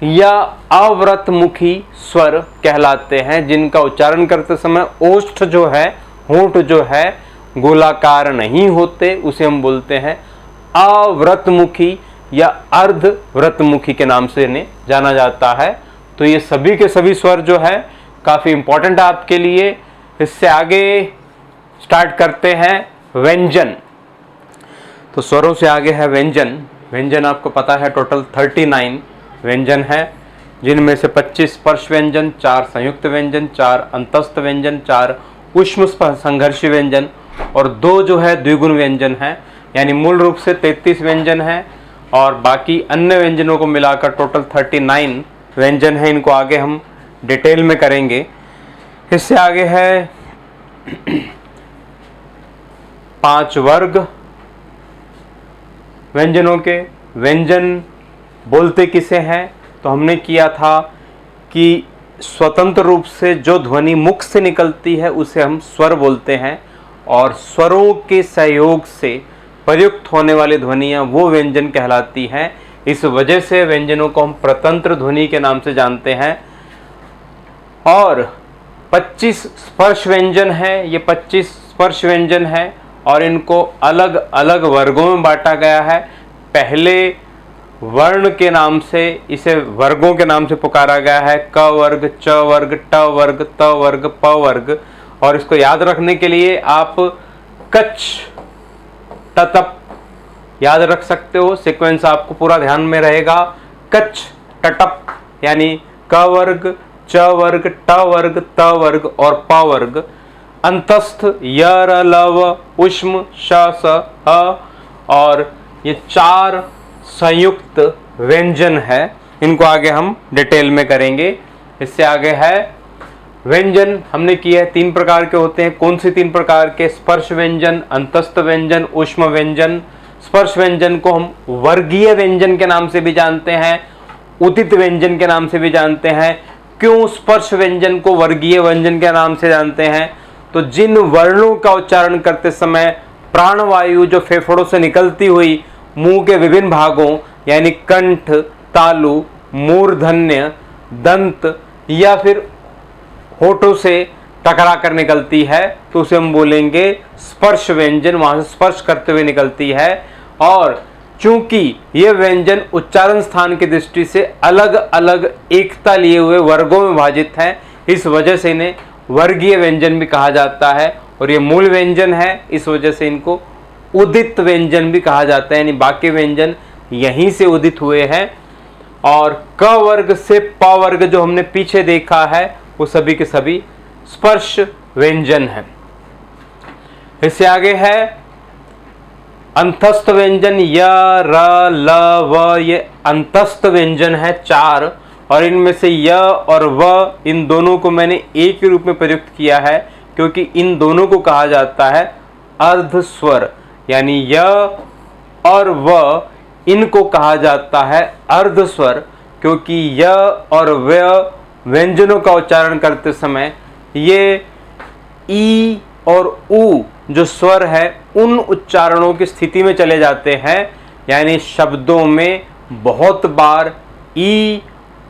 या अव्रतमुखी स्वर कहलाते हैं, जिनका उच्चारण करते समय ओष्ठ जो है, होंठ जो है गोलाकार नहीं होते, उसे हम बोलते हैं अव्रतमुखी या अर्धव्रतमुखी के नाम से इन्हें जाना जाता है। तो ये सभी के सभी स्वर जो है काफ़ी इंपॉर्टेंट है आपके लिए। इससे आगे स्टार्ट करते हैं व्यंजन। तो स्वरों से आगे है व्यंजन। व्यंजन आपको पता है टोटल 39 व्यंजन है, जिनमें से 25 स्पर्श व्यंजन, 4 संयुक्त व्यंजन, 4 अंतस्थ व्यंजन, 4 ऊष्म संघर्षी व्यंजन और 2 जो है द्विगुण व्यंजन है। यानी मूल रूप से 33 व्यंजन है और बाकी अन्य व्यंजनों को मिलाकर टोटल 39 व्यंजन है। इनको आगे हम डिटेल में करेंगे। इससे आगे है 5 वर्ग व्यंजनों के। व्यंजन बोलते किसे हैं? तो हमने किया था कि स्वतंत्र रूप से जो ध्वनि मुख से निकलती है उसे हम स्वर बोलते हैं, और स्वरों के सहयोग से प्रयुक्त होने वाली ध्वनियाँ वो व्यंजन कहलाती हैं। इस वजह से व्यंजनों को हम प्रतंत्र ध्वनि के नाम से जानते हैं। और 25 स्पर्श व्यंजन है। ये 25 स्पर्श व्यंजन है और इनको अलग अलग वर्गों में बांटा गया है। पहले वर्ण के नाम से इसे वर्गों के नाम से पुकारा गया है, क वर्ग, च वर्ग, ट वर्ग, त वर्ग, प वर्ग। और इसको याद रखने के लिए आप कच्छ, टतप याद रख सकते हो। सीक्वेंस आपको पूरा ध्यान में रहेगा। कच्छ, टटप यानी क वर्ग, च वर्ग, ट वर्ग, त वर्ग और प वर्ग। अंतस्थ य, र, ल, व, ऊष्म, श, स, ह। और ये 4 संयुक्त व्यंजन है। इनको आगे हम डिटेल में करेंगे। इससे आगे है व्यंजन, हमने किया है 3 प्रकार के होते हैं। कौन से 3 प्रकार के? स्पर्श व्यंजन, अंतस्थ व्यंजन, ऊष्म व्यंजन। स्पर्श व्यंजन को हम वर्गीय व्यंजन के नाम से भी जानते हैं, उदित व्यंजन के नाम से भी जानते हैं। क्यों स्पर्श व्यंजन को वर्गीय व्यंजन के नाम से जानते हैं? तो जिन वर्णों का उच्चारण करते समय प्राणवायु जो फेफड़ों से निकलती हुई मुंह के विभिन्न भागों यानी कंठ, तालु, मूर्धन्य, दंत या फिर होठों से टकरा कर निकलती है, तो उसे हम बोलेंगे स्पर्श व्यंजन, वहां से स्पर्श करते हुए निकलती है। और चूंकि ये व्यंजन उच्चारण स्थान की दृष्टि से अलग अलग एकता लिए हुए वर्गों में विभाजित हैं, इस वजह से इन्हें वर्गीय व्यंजन भी कहा जाता है। और ये मूल व्यंजन है, इस वजह से इनको उदित व्यंजन भी कहा जाता है, यानी बाकी व्यंजन यहीं से उदित हुए हैं। और क वर्ग से प वर्ग जो हमने पीछे देखा है वो सभी के सभी स्पर्श व्यंजन है। इससे आगे है अंतस्थ व्यंजन, य, र, ल, व, ये अंतस्थ व्यंजन है 4, और इनमें से य और व इन दोनों को मैंने एक ही रूप में प्रयुक्त किया है, क्योंकि इन दोनों को कहा जाता है अर्ध स्वर, यानी य और व इनको कहा जाता है अर्ध स्वर, क्योंकि य और व व्यंजनों का उच्चारण करते समय ये ई और उ जो स्वर है उन उच्चारणों की स्थिति में चले जाते हैं, यानी शब्दों में बहुत बार ई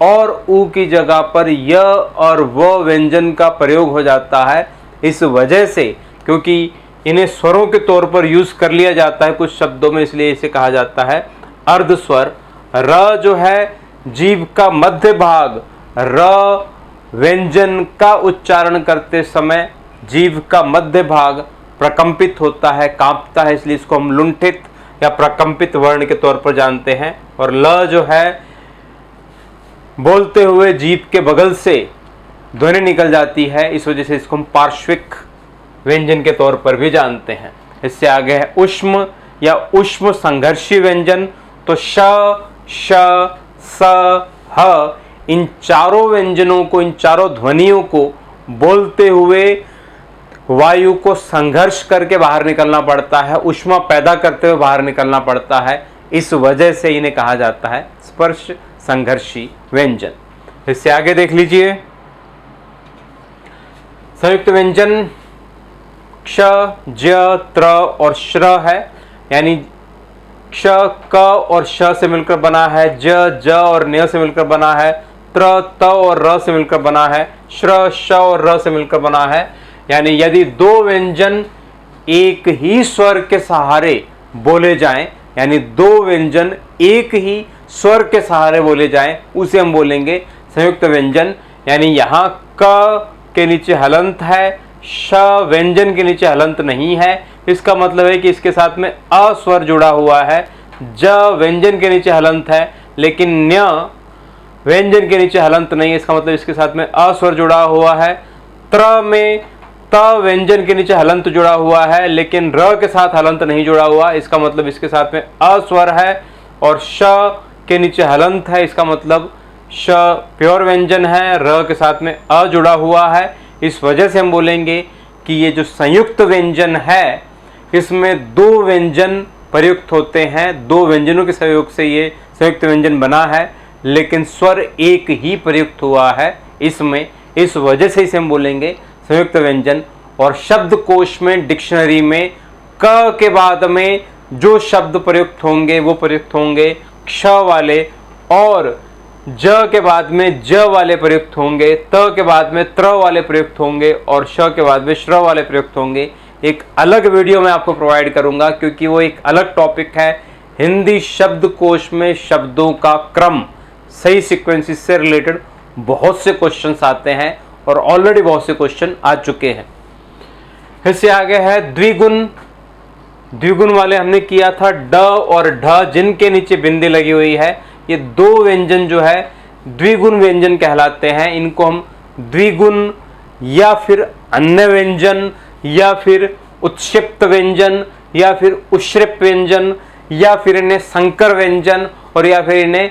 और उ की जगह पर य और व व्यंजन का प्रयोग हो जाता है। इस वजह से, क्योंकि इन्हें स्वरों के तौर पर यूज कर लिया जाता है कुछ शब्दों में, इसलिए इसे कहा जाता है अर्ध स्वर। र जो है जीभ का मध्य भाग, र व्यंजन का उच्चारण करते समय जीभ का मध्य भाग प्रकंपित होता है, कांपता है, इसलिए इसको हम लुंठित या प्रकंपित वर्ण के तौर पर जानते हैं। और ल जो है बोलते हुए जीभ के बगल से ध्वनि निकल जाती है, इस वजह से इसको हम पार्श्विक व्यंजन के तौर पर भी जानते हैं। इससे आगे है ऊष्म या ऊष्म संघर्षी व्यंजन। तो श, श, स, ह इन चारों व्यंजनों को, इन चारों ध्वनियों को बोलते हुए वायु को संघर्ष करके बाहर निकलना पड़ता है, ऊष्मा पैदा करते हुए बाहर निकलना पड़ता है, इस वजह से इन्हें कहा जाता है स्पर्श संघर्षी व्यंजन। इससे आगे देख लीजिए संयुक्त व्यंजन क्ष, ज, त्र और श्र है, यानी क्ष क और श से मिलकर बना है, ज, ज और न्य से मिलकर बना है, त्र, त और र से मिलकर बना है, श्र, श और र से मिलकर बना है। यानी यदि दो व्यंजन एक ही स्वर के सहारे बोले जाएं, यानी दो व्यंजन एक ही स्वर के सहारे बोले जाएं, उसे हम बोलेंगे संयुक्त व्यंजन। यानी यहाँ क के नीचे हलंत है, श व्यंजन के नीचे हलंत नहीं है, इसका मतलब है कि इसके साथ में अ स्वर जुड़ा हुआ है। ज व्यंजन के नीचे हलंत है, लेकिन न्य व्यंजन के नीचे हलंत नहीं है, इसका मतलब इसके साथ में अ स्वर जुड़ा हुआ है। त्र में त व्यंजन के नीचे हलंत जुड़ा हुआ है, लेकिन र के साथ हलंत नहीं जुड़ा हुआ, इसका मतलब इसके साथ में अ स्वर है। और श के नीचे हलंत है, इसका मतलब श प्योर व्यंजन है, र के साथ में अ जुड़ा हुआ है। इस वजह से हम बोलेंगे कि ये जो संयुक्त व्यंजन है इसमें दो व्यंजन प्रयुक्त होते हैं, दो व्यंजनों के सहयोग से ये संयुक्त व्यंजन बना है, लेकिन स्वर एक ही प्रयुक्त हुआ है इसमें, इस वजह से इसे हम बोलेंगे संयुक्त व्यंजन। और शब्दकोश में, डिक्शनरी में क के बाद में जो शब्द प्रयुक्त होंगे वो प्रयुक्त होंगे क्ष वाले, और ज के बाद में ज वाले प्रयुक्त होंगे, त के बाद में त्र वाले प्रयुक्त होंगे, और श के बाद में श्र वाले प्रयुक्त होंगे। एक अलग वीडियो मैं आपको प्रोवाइड करूंगा, क्योंकि वो एक अलग टॉपिक है। हिंदी शब्दकोश में शब्दों का क्रम, सही सीक्वेंसेस से रिलेटेड बहुत से क्वेश्चंस आते हैं, और ऑलरेडी बहुत से क्वेश्चन आ चुके हैं। इससे आगे है द्विगुण। द्विगुण वाले हमने किया था ड और ढ, जिनके नीचे बिंदी लगी हुई है। ये दो व्यंजन जो है द्विगुण व्यंजन कहलाते हैं। इनको हम द्विगुण या फिर अन्य व्यंजन या फिर उत्क्षिप्त व्यंजन या फिर उश्रिप व्यंजन या फिर इन्हें संकर व्यंजन और या फिर इन्हें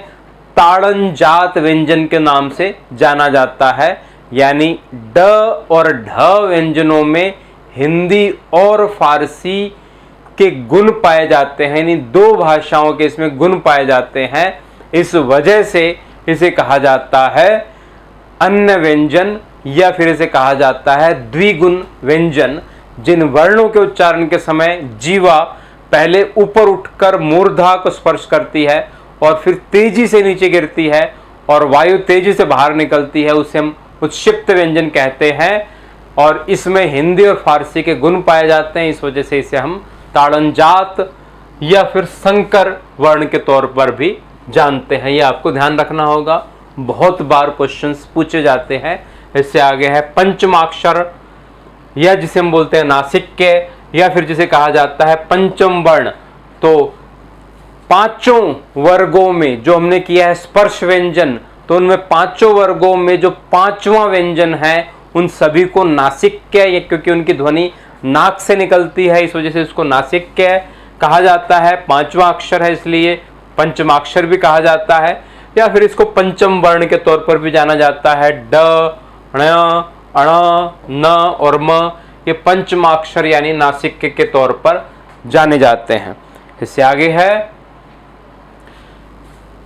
ताड़न जात व्यंजन के नाम से जाना जाता है। यानी ड और ढ व्यंजनों में हिंदी और फारसी के गुण पाए जाते हैं, यानी दो भाषाओं के इसमें गुण पाए जाते हैं। इस वजह से इसे कहा जाता है अन्य व्यंजन, या फिर इसे कहा जाता है द्विगुण व्यंजन, जिन वर्णों के उच्चारण के समय जीवा पहले ऊपर उठकर मूर्धा को स्पर्श करती है और फिर तेजी से नीचे गिरती है और वायु तेजी से बाहर निकलती है, उसे हम उत्क्षिप्त व्यंजन कहते हैं। और इसमें हिंदी और फारसी के गुण पाए जाते हैं, इस वजह से इसे हम ताड़नजात या फिर संकर वर्ण के तौर पर भी जानते हैं। ये आपको ध्यान रखना होगा, बहुत बार क्वेश्चंस पूछे जाते हैं। इससे आगे है पंचमाक्षर, या जिसे हम बोलते हैं नासिक्य, या फिर जिसे कहा जाता है पंचम वर्ण। तो पांचों वर्गों में जो हमने किया है स्पर्श व्यंजन, तो उनमें पांचों वर्गों में जो पांचवा व्यंजन है उन सभी को नासिक्य, क्योंकि उनकी ध्वनि नाक से निकलती है, इस वजह से इसको नासिक्य कहा जाता है। पांचवा अक्षर है इसलिए पंचमाक्षर भी कहा जाता है, या फिर इसको पंचम वर्ण के तौर पर भी जाना जाता है। ड, ण, अण, न और म ये पंचमाक्षर यानी नासिक्य के तौर पर जाने जाते हैं। इससे आगे है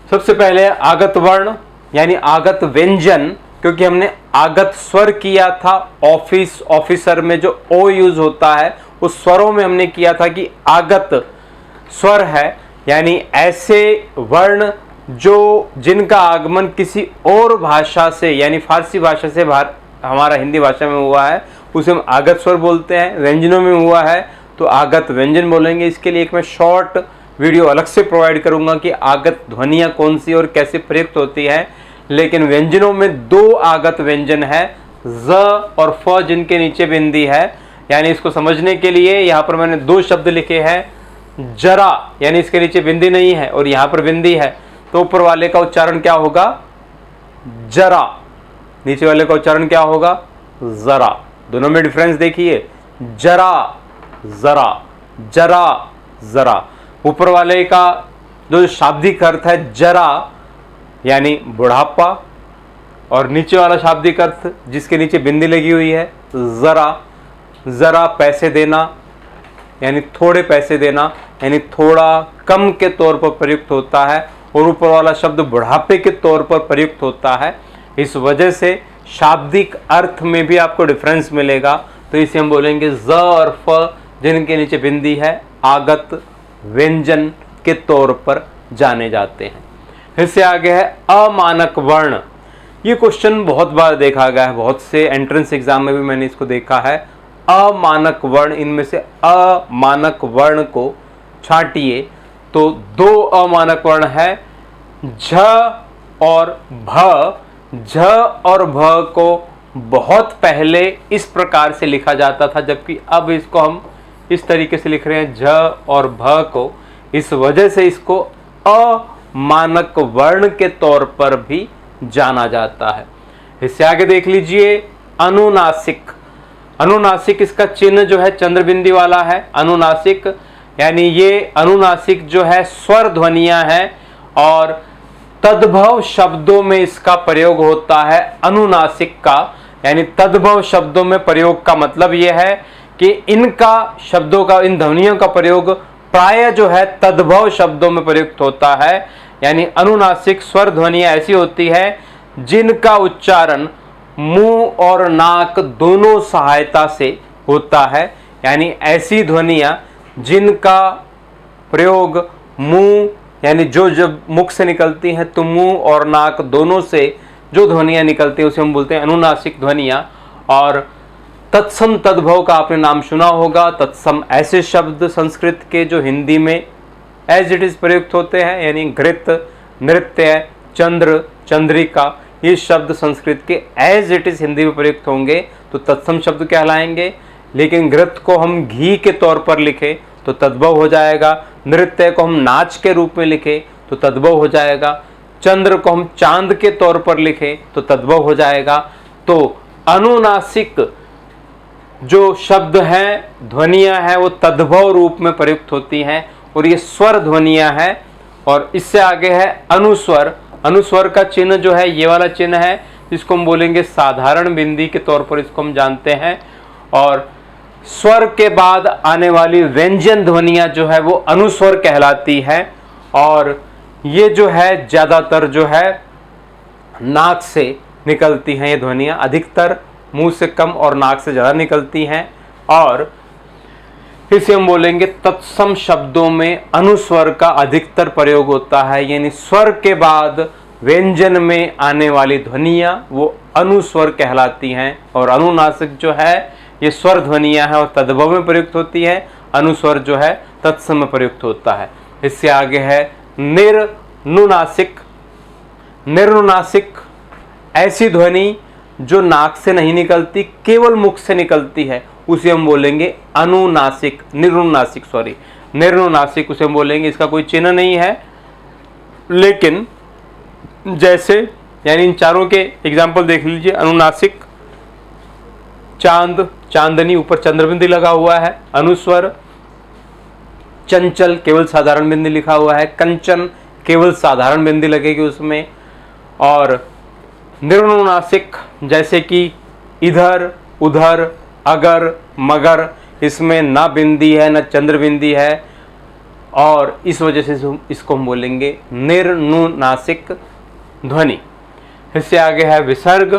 सबसे पहले आगत वर्ण यानी आगत व्यंजन, क्योंकि हमने आगत स्वर किया था ऑफिस ऑफिसर में जो ओ यूज होता है, उस स्वरों में हमने किया था कि आगत स्वर है, यानी ऐसे वर्ण जो जिनका आगमन किसी और भाषा से यानी फारसी भाषा से हमारा हिंदी भाषा में हुआ है, उसे हम आगत स्वर बोलते हैं। व्यंजनों में हुआ है तो आगत व्यंजन बोलेंगे। इसके लिए एक मैं शॉर्ट वीडियो अलग से प्रोवाइड करूंगा कि आगत ध्वनियां कौन सी और कैसे प्रयुक्त होती है। लेकिन व्यंजनों में दो आगत व्यंजन है, ज और फ, जिनके नीचे बिंदी है। यानी इसको समझने के लिए यहाँ पर मैंने दो शब्द लिखे हैं। जरा यानी इसके नीचे बिंदी नहीं है और यहाँ पर बिंदी है, तो ऊपर वाले का उच्चारण क्या होगा? जरा। नीचे वाले का उच्चारण क्या होगा? जरा। दोनों में डिफरेंस देखिए, जरा जरा, जरा जरा। ऊपर वाले का जो शाब्दिक अर्थ है जरा यानी बुढ़ापा, और नीचे वाला शाब्दिक अर्थ जिसके नीचे बिंदी लगी हुई है जरा, जरा पैसे देना यानी थोड़े पैसे देना, यानी थोड़ा कम के तौर पर प्रयुक्त होता है, और ऊपर वाला शब्द बुढ़ापे के तौर पर प्रयुक्त होता है। इस वजह से शाब्दिक अर्थ में भी आपको डिफरेंस मिलेगा। तो इसे हम बोलेंगे ज और फ, जिनके नीचे बिंदी है, आगत व्यंजन के तौर पर जाने जाते हैं। इससे आगे है अमानक वर्ण। ये क्वेश्चन बहुत बार देखा गया है, बहुत से एंट्रेंस एग्जाम में भी मैंने इसको देखा है। अमानक वर्ण, इनमें से अमानक वर्ण को छांटिए तो दो अमानक वर्ण है, झ और भ। झ और भ को बहुत पहले इस प्रकार से लिखा जाता था, जबकि अब इसको हम इस तरीके से लिख रहे हैं झ और भ को। इस वजह से इसको अमानक वर्ण के तौर पर भी जाना जाता है। इससे आगे देख लीजिए अनुनासिक। अनुनासिक, इसका चिन्ह जो है चंद्रबिंदी वाला है। अनुनासिक यानी ये अनुनासिक जो है स्वर ध्वनियां हैं और तद्भव शब्दों में इसका प्रयोग होता है। अनुनासिक का यानी तद्भव शब्दों में प्रयोग का मतलब यह है कि इनका शब्दों का, इन ध्वनियों का प्रयोग प्राय जो है तद्भव शब्दों में प्रयुक्त होता है। यानी अनुनासिक स्वर ध्वनियां ऐसी होती है जिनका उच्चारण मुंह और नाक दोनों सहायता से होता है। यानी ऐसी ध्वनियां जिनका प्रयोग मुंह यानी जो जब मुख से निकलती हैं तो मुंह और नाक दोनों से जो ध्वनियां निकलती हैं उसे हम बोलते हैं अनुनासिक ध्वनियां। और तत्सम तद्भव का आपने नाम सुना होगा। तत्सम ऐसे शब्द संस्कृत के जो हिंदी में एज इट इज प्रयुक्त होते हैं, यानी घृत, नृत्य, चंद्र, चंद्रिका, ये शब्द संस्कृत के एज इट इज हिंदी में प्रयुक्त होंगे तो तत्सम शब्द कहलाएंगे। लेकिन घृत को हम घी के तौर पर लिखें तो तद्भव हो जाएगा। नृत्य को हम नाच के रूप में लिखें तो तद्भव हो जाएगा। चंद्र को हम चांद के तौर पर लिखें तो तद्भव हो जाएगा। तो अनुनासिक जो शब्द हैं, ध्वनियां हैं, वो तद्भव रूप में प्रयुक्त होती हैं और ये स्वर ध्वनियां हैं। और इससे आगे है अनुस्वर। अनुस्वर का चिन्ह जो है ये वाला चिन्ह है, जिसको हम बोलेंगे साधारण बिंदी के तौर पर इसको हम जानते हैं। और स्वर के बाद आने वाली व्यंजन ध्वनियां जो है वो अनुस्वर कहलाती है। और ये जो है ज़्यादातर जो है नाक से निकलती हैं, ये ध्वनियां अधिकतर मुंह से कम और नाक से ज़्यादा निकलती हैं। और इसे हम बोलेंगे तत्सम शब्दों में अनुस्वर का अधिकतर प्रयोग होता है, यानी स्वर के बाद व्यंजन में आने वाली ध्वनियां वो अनुस्वर कहलाती हैं। और अनुनासिक जो है ये स्वर ध्वनियां हैं और तद्भव में प्रयुक्त होती है, अनुस्वर जो है तत्सम में प्रयुक्त होता है। इससे आगे है निर्नुनासिक। निर्नुनासिक ऐसी ध्वनि जो नाक से नहीं निकलती, केवल मुख से निकलती है, उसे हम बोलेंगे अनुनासिक, निर्नुनासिक सॉरी निर्नुनासिक उसे हम बोलेंगे। इसका कोई चिन्ह नहीं है, लेकिन जैसे यानी इन चारों के एग्जाम्पल देख लीजिए। अनुनासिक चांद, चांदनी, ऊपर चंद्रबिंदी लगा हुआ है। अनुस्वर चंचल, केवल साधारण बिंदी लिखा हुआ है। कंचन, केवल साधारण बिंदी लगेगी उसमें। और निर्नुनासिक जैसे कि इधर, उधर, अगर, मगर, इसमें ना बिंदी है न चंद्रबिंदी है, और इस वजह से इसको हम बोलेंगे निर्नुनासिक ध्वनि। इससे आगे है विसर्ग।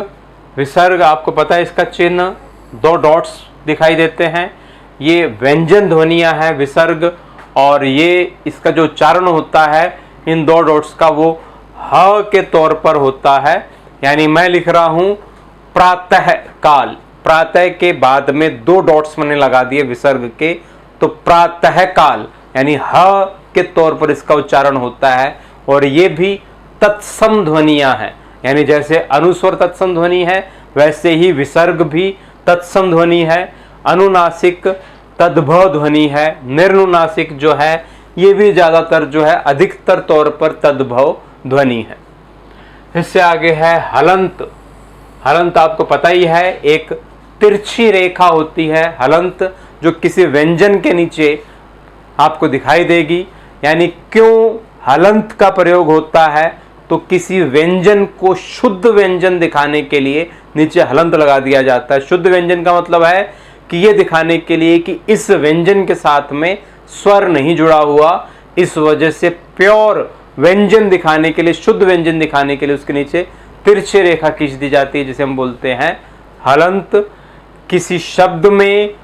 विसर्ग आपको पता है इसका चिन्ह, 2 डॉट्स दिखाई देते हैं। ये व्यंजन ध्वनियां हैं विसर्ग, और ये इसका जो उच्चारण होता है इन 2 डॉट्स का वो ह के तौर पर होता है। यानी मैं लिख रहा हूं प्रातः काल, प्रातः के बाद में 2 डॉट्स मैंने लगा दिए विसर्ग के, तो प्रातः काल यानी ह के तौर पर इसका उच्चारण होता है। और ये भी तत्सम ध्वनियां हैं, यानी जैसे अनुस्वर तत्सम ध्वनि है वैसे ही विसर्ग भी तत्सम ध्वनि है। अनुनासिक तद्भव ध्वनि है। निर्नुनासिक जो है ये भी ज्यादातर जो है अधिकतर तौर पर तद्भव ध्वनि है। इससे आगे है हलंत। हलंत आपको पता ही है, एक तिरछी रेखा होती है हलंत, जो किसी व्यंजन के नीचे आपको दिखाई देगी। यानी क्यों हलंत का प्रयोग होता है, तो किसी व्यंजन को शुद्ध व्यंजन दिखाने के लिए नीचे हलंत लगा दिया जाता है। शुद्ध व्यंजन का मतलब है कि ये दिखाने के लिए कि इस व्यंजन के साथ में स्वर नहीं जुड़ा हुआ, इस वजह से प्योर व्यंजन दिखाने के लिए, शुद्ध व्यंजन दिखाने के लिए उसके नीचे तिरछी रेखा खींच दी जाती है, जिसे हम बोलते हैं हलंत। किसी शब्द में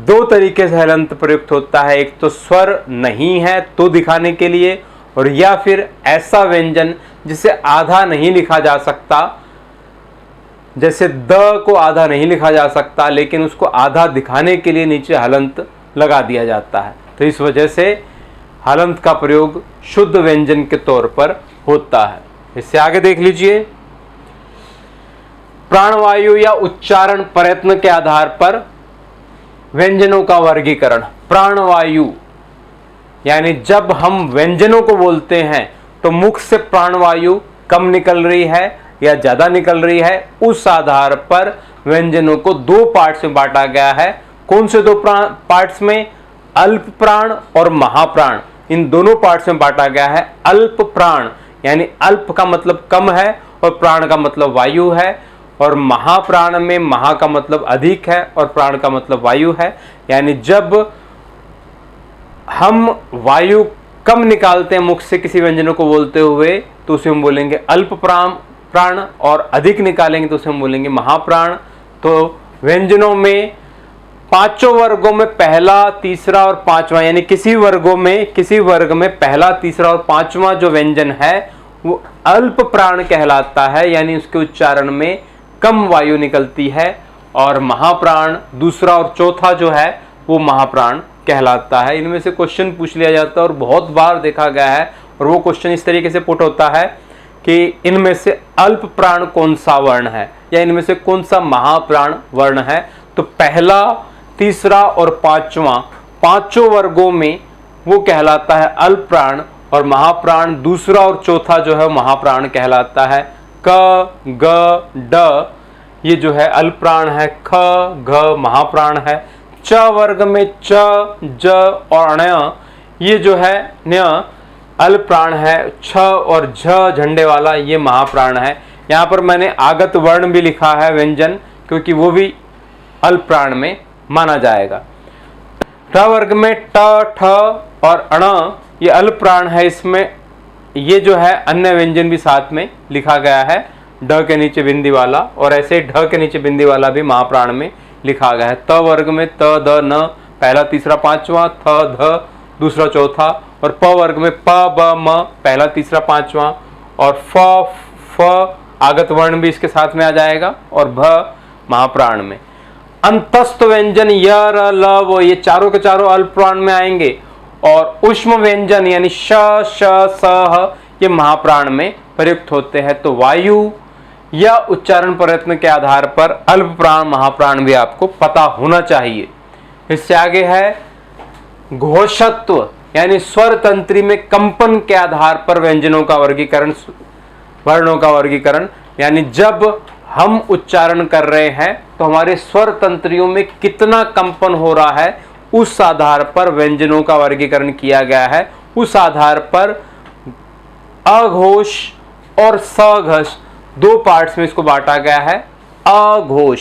2 तरीके से हलंत प्रयुक्त होता है, एक तो स्वर नहीं है तो दिखाने के लिए, और या फिर ऐसा व्यंजन जिसे आधा नहीं लिखा जा सकता, जैसे द को आधा नहीं लिखा जा सकता लेकिन उसको आधा दिखाने के लिए नीचे हलंत लगा दिया जाता है। तो इस वजह से हलंत का प्रयोग शुद्ध व्यंजन के तौर पर होता है। इससे आगे देख लीजिए, प्राणवायु या उच्चारण प्रयत्न के आधार पर व्यंजनों का वर्गीकरण। प्राणवायु यानी जब हम व्यंजनों को बोलते हैं तो मुख से प्राणवायु कम निकल रही है या ज्यादा निकल रही है, उस आधार पर व्यंजनों को 2 पार्ट्स में बांटा गया है। कौन से 2 पार्ट्स में? अल्प प्राण और महाप्राण, इन दोनों पार्ट्स में बांटा गया है। अल्प प्राण यानी अल्प का मतलब कम है और प्राण का मतलब वायु है, और महाप्राण में महा का मतलब अधिक है और प्राण का मतलब वायु है। यानी जब हम वायु कम निकालते हैं मुख से किसी व्यंजनों को बोलते हुए तो उसे हम बोलेंगे अल्प प्राण, और अधिक निकालेंगे तो उसे हम बोलेंगे महाप्राण। तो व्यंजनों में 5 वर्गों में पहला, तीसरा और 5वां, यानी किसी वर्ग में पहला, तीसरा और 5वां जो व्यंजन है वो अल्प प्राण कहलाता है, यानी उसके उच्चारण में कम वायु निकलती है। और महाप्राण दूसरा और चौथा जो है वो महाप्राण कहलाता है। इनमें से क्वेश्चन पूछ लिया जाता है और बहुत बार देखा गया है, और वो क्वेश्चन इस तरीके से पुट होता है कि इनमें से अल्प प्राण कौन सा वर्ण है या इनमें से कौन सा महाप्राण वर्ण है। तो पहला, तीसरा और 5वां, 5 वर्गों में वो कहलाता है अल्प प्राण, और महाप्राण दूसरा और चौथा जो है महाप्राण कहलाता है। क, ग, ड ये जो है अल्प प्राण है, ख, घ महाप्राण है। च वर्ग में च, ज और ण्य ये जो है न्य अल प्राण है, छ और झ झंडे वाला ये महाप्राण है। यहाँ पर मैंने आगत वर्ण भी लिखा है व्यंजन, क्योंकि वो भी अल प्राण में माना जाएगा। ट वर्ग में ट, ठ और अण ये अल प्राण है, इसमें ये जो है अन्य व्यंजन भी साथ में लिखा गया है, ड के नीचे बिंदी वाला, और ऐसे ढ के नीचे बिंदी वाला भी महाप्राण में लिखा गया है। त वर्ग में त, द, न पहला तीसरा पांचवा, थ, ध दूसरा चौथा, और प वर्ग में प, ब, म पहला तीसरा पांचवा, और फ, फ आगत वर्ण भी इसके साथ में आ जाएगा, और भ महाप्राण में। अंतस्थ व्यंजन य, र, ल, व ये चारों के चारों अल्प प्राण में आएंगे, और उष्म व्यंजन यानी श, श, स, ह ये महाप्राण में प्रयुक्त होते हैं। तो वायु या उच्चारण प्रयत्न के आधार पर अल्प प्राण महाप्राण भी आपको पता होना चाहिए। इससे आगे है घोषत्व यानी स्वर तंत्री में कंपन के आधार पर व्यंजनों का वर्गीकरण, वर्णों का वर्गीकरण, यानी जब हम उच्चारण कर रहे हैं तो हमारे स्वर तंत्रियों में कितना कंपन हो रहा है, उस आधार पर व्यंजनों का वर्गीकरण किया गया है। उस आधार पर अघोष और सघोष दो पार्ट्स में इसको बांटा गया है। अघोष,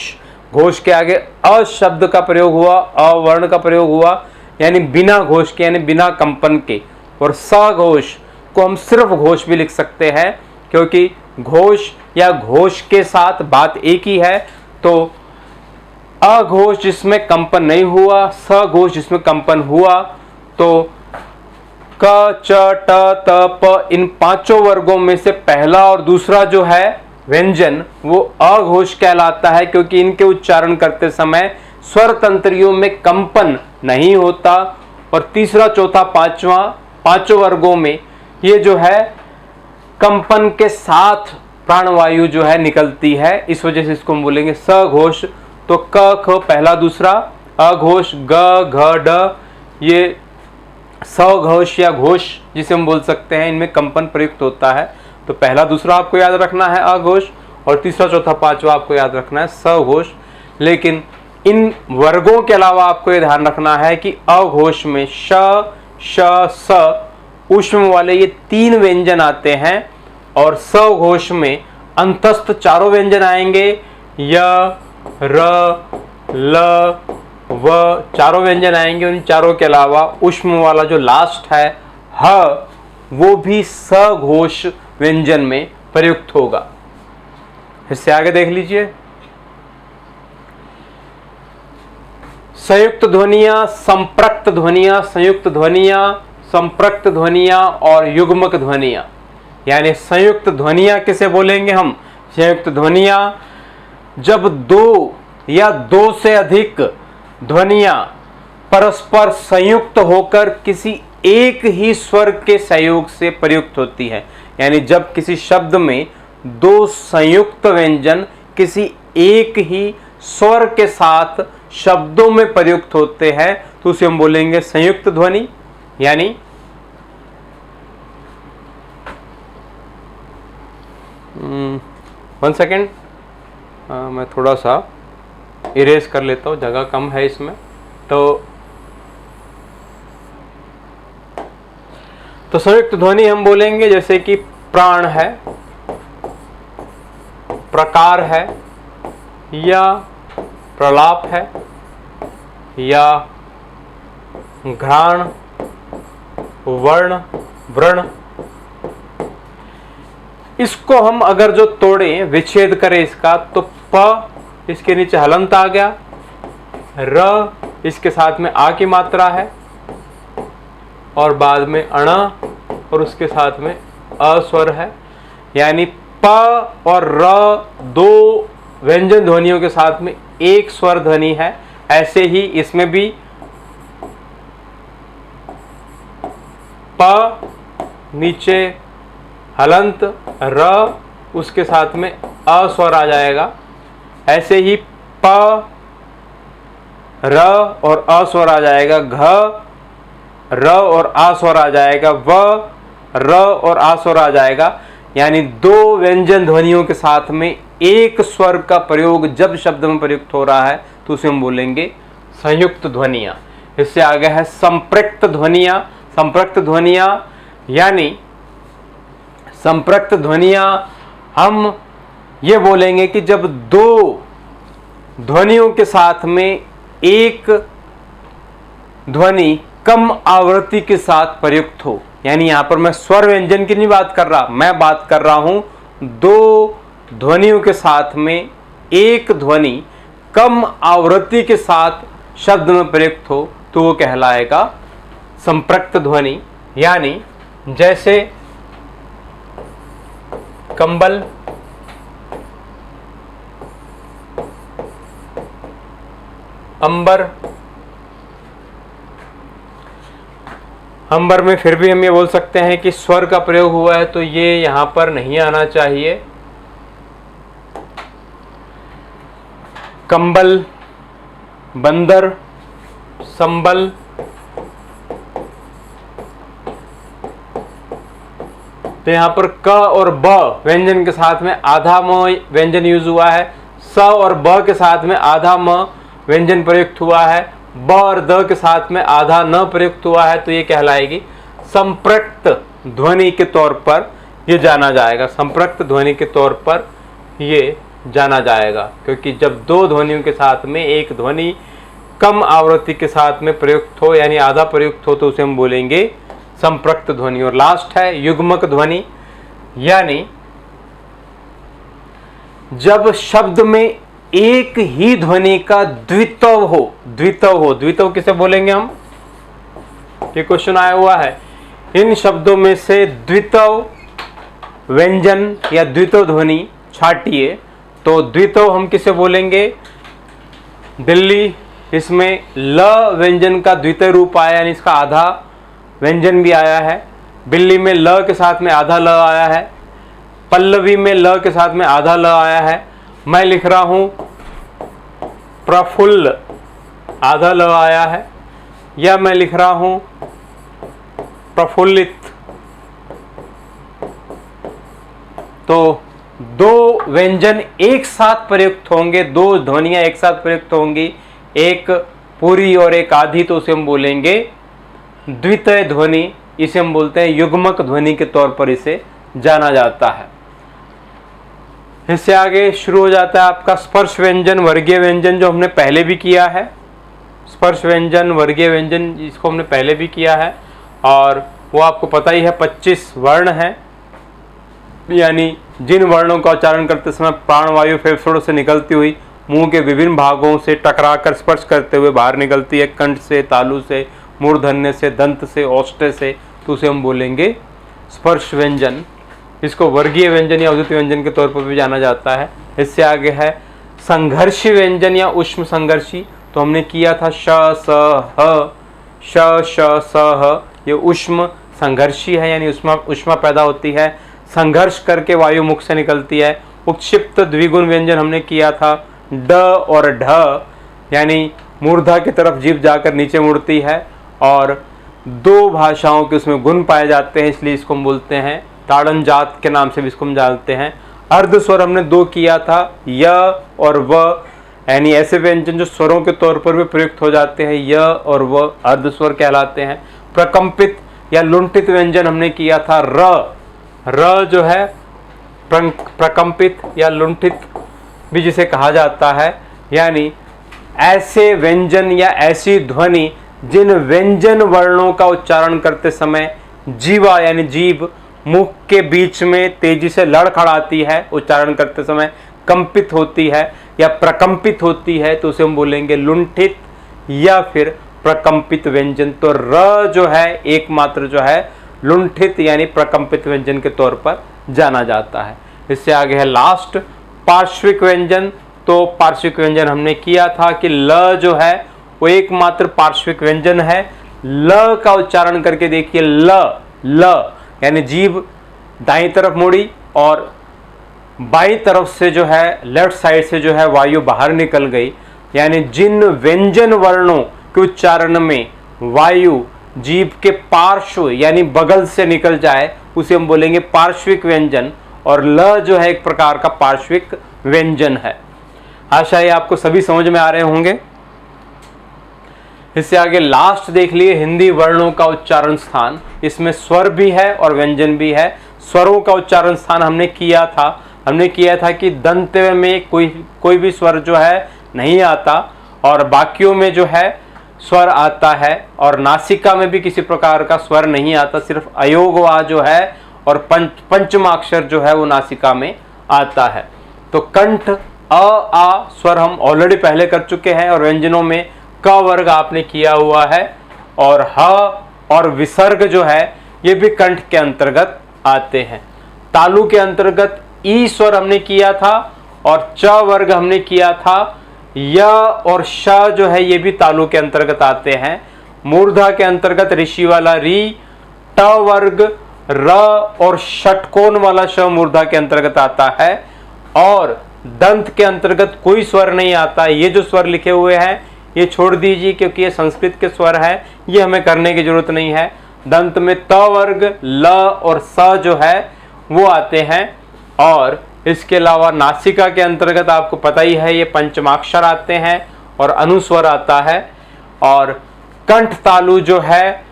घोष के आगे अ शब्द का प्रयोग हुआ, अवर्ण का प्रयोग हुआ, यानी बिना घोष के यानी बिना कंपन के, और सघोष को हम सिर्फ घोष भी लिख सकते हैं, क्योंकि घोष या घोष के साथ बात एक ही है। तो अघोष जिसमें कंपन नहीं हुआ, सघोष जिसमें कंपन हुआ, तो क, च, ट, त, प इन पांचों वर्गों में से पहला और दूसरा जो है व्यंजन वो अघोष कहलाता है, क्योंकि इनके उच्चारण करते समय स्वर तंत्रियों में कंपन नहीं होता। और तीसरा चौथा पांचवा, पांचों वर्गों में ये जो है कंपन के साथ प्राणवायु जो है निकलती है, इस वजह से इसको हम बोलेंगे सघोष। तो क, ख पहला दूसरा, अघोष ग, घ, ढ ये सघोष या घोष जिसे हम बोल सकते हैं, इनमें कंपन प्रयुक्त होता है। तो पहला दूसरा आपको याद रखना है अघोष, और तीसरा चौथा पांचवा आपको याद रखना है सघोष। लेकिन इन वर्गों के अलावा आपको यह ध्यान रखना है कि अघोष में श, श, स उष्म वाले ये तीन व्यंजन आते हैं, और सघोष में अंतस्थ चारों व्यंजन आएंगे, य, र, ल, व चारों व्यंजन आएंगे। उन चारों के अलावा उष्म वाला जो लास्ट है ह, वो भी सघोष व्यंजन में प्रयुक्त होगा। इससे आगे देख लीजिए, संयुक्त ध्वनियां, संप्रक्त ध्वनियां, संयुक्त ध्वनियां, संप्रक्त ध्वनियां और युग्मक ध्वनियां। यानी संयुक्त ध्वनियां किसे बोलेंगे हम? संयुक्त ध्वनियां जब दो या दो से अधिक ध्वनियां परस्पर संयुक्त होकर किसी एक ही स्वर के सहयोग से प्रयुक्त होती है। यानी जब किसी शब्द में दो संयुक्त व्यंजन किसी एक ही स्वर के साथ शब्दों में प्रयुक्त होते हैं तो उसे हम बोलेंगे संयुक्त ध्वनि। यानी वन सेकेंड, मैं थोड़ा सा इरेज कर लेता हूँ, जगह कम है इसमें। तो संयुक्त ध्वनि हम बोलेंगे जैसे कि प्राण है, प्रकार है, या प्रलाप है, या घ्राण, वर्ण, व्रण। इसको हम अगर जो तोड़ें, विच्छेद करें इसका, तो प इसके नीचे हलंत आ गया, र इसके साथ में आ की मात्रा है, और बाद में अण और उसके साथ में अ स्वर है। यानी प और र दो व्यंजन ध्वनियों के साथ में एक स्वर ध्वनि है। ऐसे ही इसमें भी प नीचे हलंत, र उसके साथ में अ स्वर आ जाएगा। ऐसे ही प, र और अ स्वर आ जाएगा, घ, र और आ स्वर आ जाएगा, व, र और आ स्वर आ जाएगा। यानी दो व्यंजन ध्वनियों के साथ में एक स्वर का प्रयोग जब शब्द में प्रयुक्त हो रहा है तो उसे हम बोलेंगे संयुक्त ध्वनियां। इससे आगे है संपृक्त ध्वनियां। संपृक्त ध्वनियां यानी संपृक्त ध्वनियां हम ये बोलेंगे कि जब दो ध्वनियों के साथ में एक ध्वनि कम आवृत्ति के साथ प्रयुक्त हो। यानी यहां पर मैं स्वर व्यंजन की नहीं बात कर रहा, मैं बात कर रहा हूं दो ध्वनियों के साथ में एक ध्वनि कम आवृत्ति के साथ शब्द में प्रयुक्त हो तो वो कहलाएगा संपृक्त ध्वनि। यानी जैसे कंबल, अंबर, अंबर में फिर भी हम ये बोल सकते हैं कि स्वर का प्रयोग हुआ है तो ये यहां पर नहीं आना चाहिए। कंबल, बंदर, संबल, तो यहां पर क और ब व्यंजन के साथ में आधा म व्यंजन यूज हुआ है, स और ब के साथ में आधा म व्यंजन प्रयुक्त हुआ है, ब और द के साथ में आधा न प्रयुक्त हुआ है, तो ये कहलाएगी संपृक्त ध्वनि के तौर पर ये जाना जाएगा। संपृक्त ध्वनि के तौर पर ये जाना जाएगा, क्योंकि जब दो ध्वनियों के साथ में एक ध्वनि कम आवृत्ति के साथ में प्रयुक्त हो यानी आधा प्रयुक्त हो तो उसे हम बोलेंगे संपृक्त ध्वनि। और लास्ट है युग्मक ध्वनि, यानी जब शब्द में एक ही ध्वनि का द्वित्व हो। द्वित्व किसे बोलेंगे हम, ये क्वेश्चन आया हुआ है। इन शब्दों में से द्वित्व व्यंजन या द्वित्व ध्वनि छाटिए तो द्वित्व हम किसे बोलेंगे। दिल्ली, इसमें ल व्यंजन का द्वितीय रूप आया यानी इसका आधा व्यंजन भी आया है। बिल्ली में ल के साथ में आधा ल आया है। पल्लवी में ल के साथ में आधा ल आया है। मैं लिख रहा हूं प्रफुल्ल, आधा ल आया है, या मैं लिख रहा हूं प्रफुल्लित। तो दो व्यंजन एक साथ प्रयुक्त होंगे, दो ध्वनियां एक साथ प्रयुक्त होंगी, एक पूरी और एक आधी, तो उसे हम बोलेंगे द्वितीय ध्वनि। इसे हम बोलते हैं युग्मक ध्वनि के तौर पर इसे जाना जाता है। इससे आगे शुरू हो जाता है आपका स्पर्श व्यंजन, वर्गीय व्यंजन, जो हमने पहले भी किया है। स्पर्श व्यंजन, वर्गीय व्यंजन, इसको हमने पहले भी किया है और वो आपको पता ही है 25 वर्ण हैं, यानी जिन वर्णों का उच्चारण करते समय प्राणवायु फेफड़ों से निकलती हुई मुंह के विभिन्न भागों से टकराकर स्पर्श करते हुए बाहर निकलती है, कंठ से, तालु से, मूर्धन्य से, दंत से, औष्ठ्य से, तो उसे हम बोलेंगे स्पर्श व्यंजन। इसको वर्गीय व्यंजन या अद्वितीय व्यंजन के तौर पर भी जाना जाता है। इससे आगे है संघर्षी व्यंजन या उष्म संघर्षी, तो हमने किया था श स ह, श श स ह, ये उष्म संघर्षी है यानी उष्मा पैदा होती है, संघर्ष करके वायु मुख से निकलती है। उपक्षिप्त द्विगुण व्यंजन हमने किया था ड और ढ, यानी मूर्धा की तरफ जीभ जाकर नीचे मुड़ती है और दो भाषाओं के उसमें गुण पाए जाते हैं, इसलिए इसको हम बोलते हैं ताड़न जात के नाम से भी इसको हम जानते हैं। अर्ध स्वर हमने दो किया था, य और व, यानी ऐसे व्यंजन जो स्वरों के तौर पर भी प्रयुक्त हो जाते हैं, य और व अर्ध स्वर कहलाते हैं। प्रकंपित या लुंठित व्यंजन हमने किया था र जो है प्रकंपित या लुंठित भी जिसे कहा जाता है, यानी ऐसे व्यंजन या ऐसी ध्वनि जिन व्यंजन वर्णों का उच्चारण करते समय जीवा यानी जीभ मुख के बीच में तेजी से लड़खड़ाती है, उच्चारण करते समय कंपित होती है या प्रकंपित होती है, तो उसे हम बोलेंगे लुंठित या फिर प्रकंपित व्यंजन। तो र जो है एकमात्र जो है लुंठित यानी प्रकंपित व्यंजन के तौर पर जाना जाता है। इससे आगे है लास्ट पार्श्विक व्यंजन। तो पार्श्विक व्यंजन हमने किया था कि ल जो है वो एकमात्र पार्श्विक व्यंजन है। ल का उच्चारण करके देखिए, ल यानी जीभ दाईं तरफ मुड़ी और बाईं तरफ से जो है लेफ्ट साइड से जो है वायु बाहर निकल गई, यानी जिन व्यंजन वर्णों के उच्चारण में वायु जीभ के पार्श्व यानी बगल से निकल जाए उसे हम बोलेंगे पार्श्विक व्यंजन, और ल जो है एक प्रकार का पार्श्विक व्यंजन है। आशा है आपको सभी समझ में आ रहे होंगे। इससे आगे लास्ट देख लिए हिंदी वर्णों का उच्चारण स्थान। इसमें स्वर भी है और व्यंजन भी है। स्वरों का उच्चारण स्थान हमने किया था कि दंत में कोई भी स्वर जो है नहीं आता और बाकियों में जो है स्वर आता है, और नासिका में भी किसी प्रकार का स्वर नहीं आता, सिर्फ अयोग वा जो है और पंचमाक्षर जो है वो नासिका में आता है। तो कंठ अ आ स्वर हम ऑलरेडी पहले कर चुके हैं, और व्यंजनों में क वर्ग आपने किया हुआ है, और ह और विसर्ग जो है ये भी कंठ के अंतर्गत आते हैं। तालु के अंतर्गत ई स्वर हमने किया था और च वर्ग हमने किया था। य और श जो है ये भी तालु के अंतर्गत आते हैं। मूर्धा के अंतर्गत ऋषि वाला री, ट वर्ग र और षटकोण वाला श मूर्धा के अंतर्गत आता है, और दंत के अंतर्गत कोई स्वर नहीं आता। ये जो स्वर लिखे हुए हैं ये छोड़ दीजिए क्योंकि ये संस्कृत के स्वर है, ये हमें करने की जरूरत नहीं है। दंत में त वर्ग, ल और स जो है वो आते हैं, और इसके अलावा नासिका के अंतर्गत आपको पता ही है ये पंचमाक्षर आते हैं और अनुस्वर आता है, और कंठ तालु जो है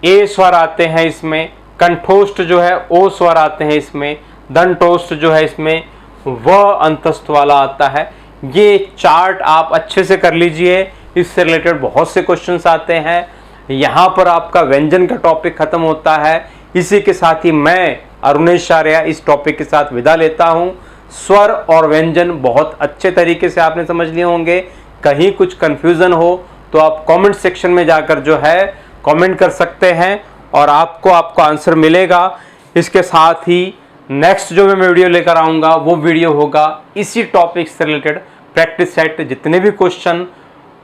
ए स्वर आते हैं इसमें, कंठोष्ठ जो है ओ स्वर आते हैं इसमें, दंटोष्ठ जो है इसमें व अंतस्थ वाला आता है। ये चार्ट आप अच्छे से कर लीजिए, इससे रिलेटेड बहुत से क्वेश्चंस आते हैं। यहाँ पर आपका व्यंजन का टॉपिक खत्म होता है। इसी के साथ ही मैं अरुणेश आर्या इस टॉपिक के साथ विदा लेता हूँ। स्वर और व्यंजन बहुत अच्छे तरीके से आपने समझ लिए होंगे। कहीं कुछ कंफ्यूजन हो तो आप कमेंट सेक्शन में जाकर जो है कमेंट कर सकते हैं और आपको आंसर मिलेगा। इसके साथ ही नेक्स्ट जो मैं वीडियो लेकर आऊँगा वो वीडियो होगा इसी टॉपिक से रिलेटेड प्रैक्टिस सेट। जितने भी क्वेश्चन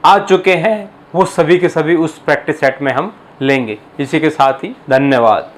आ चुके हैं वो सभी के सभी उस प्रैक्टिस सेट में हम लेंगे। इसी के साथ ही धन्यवाद।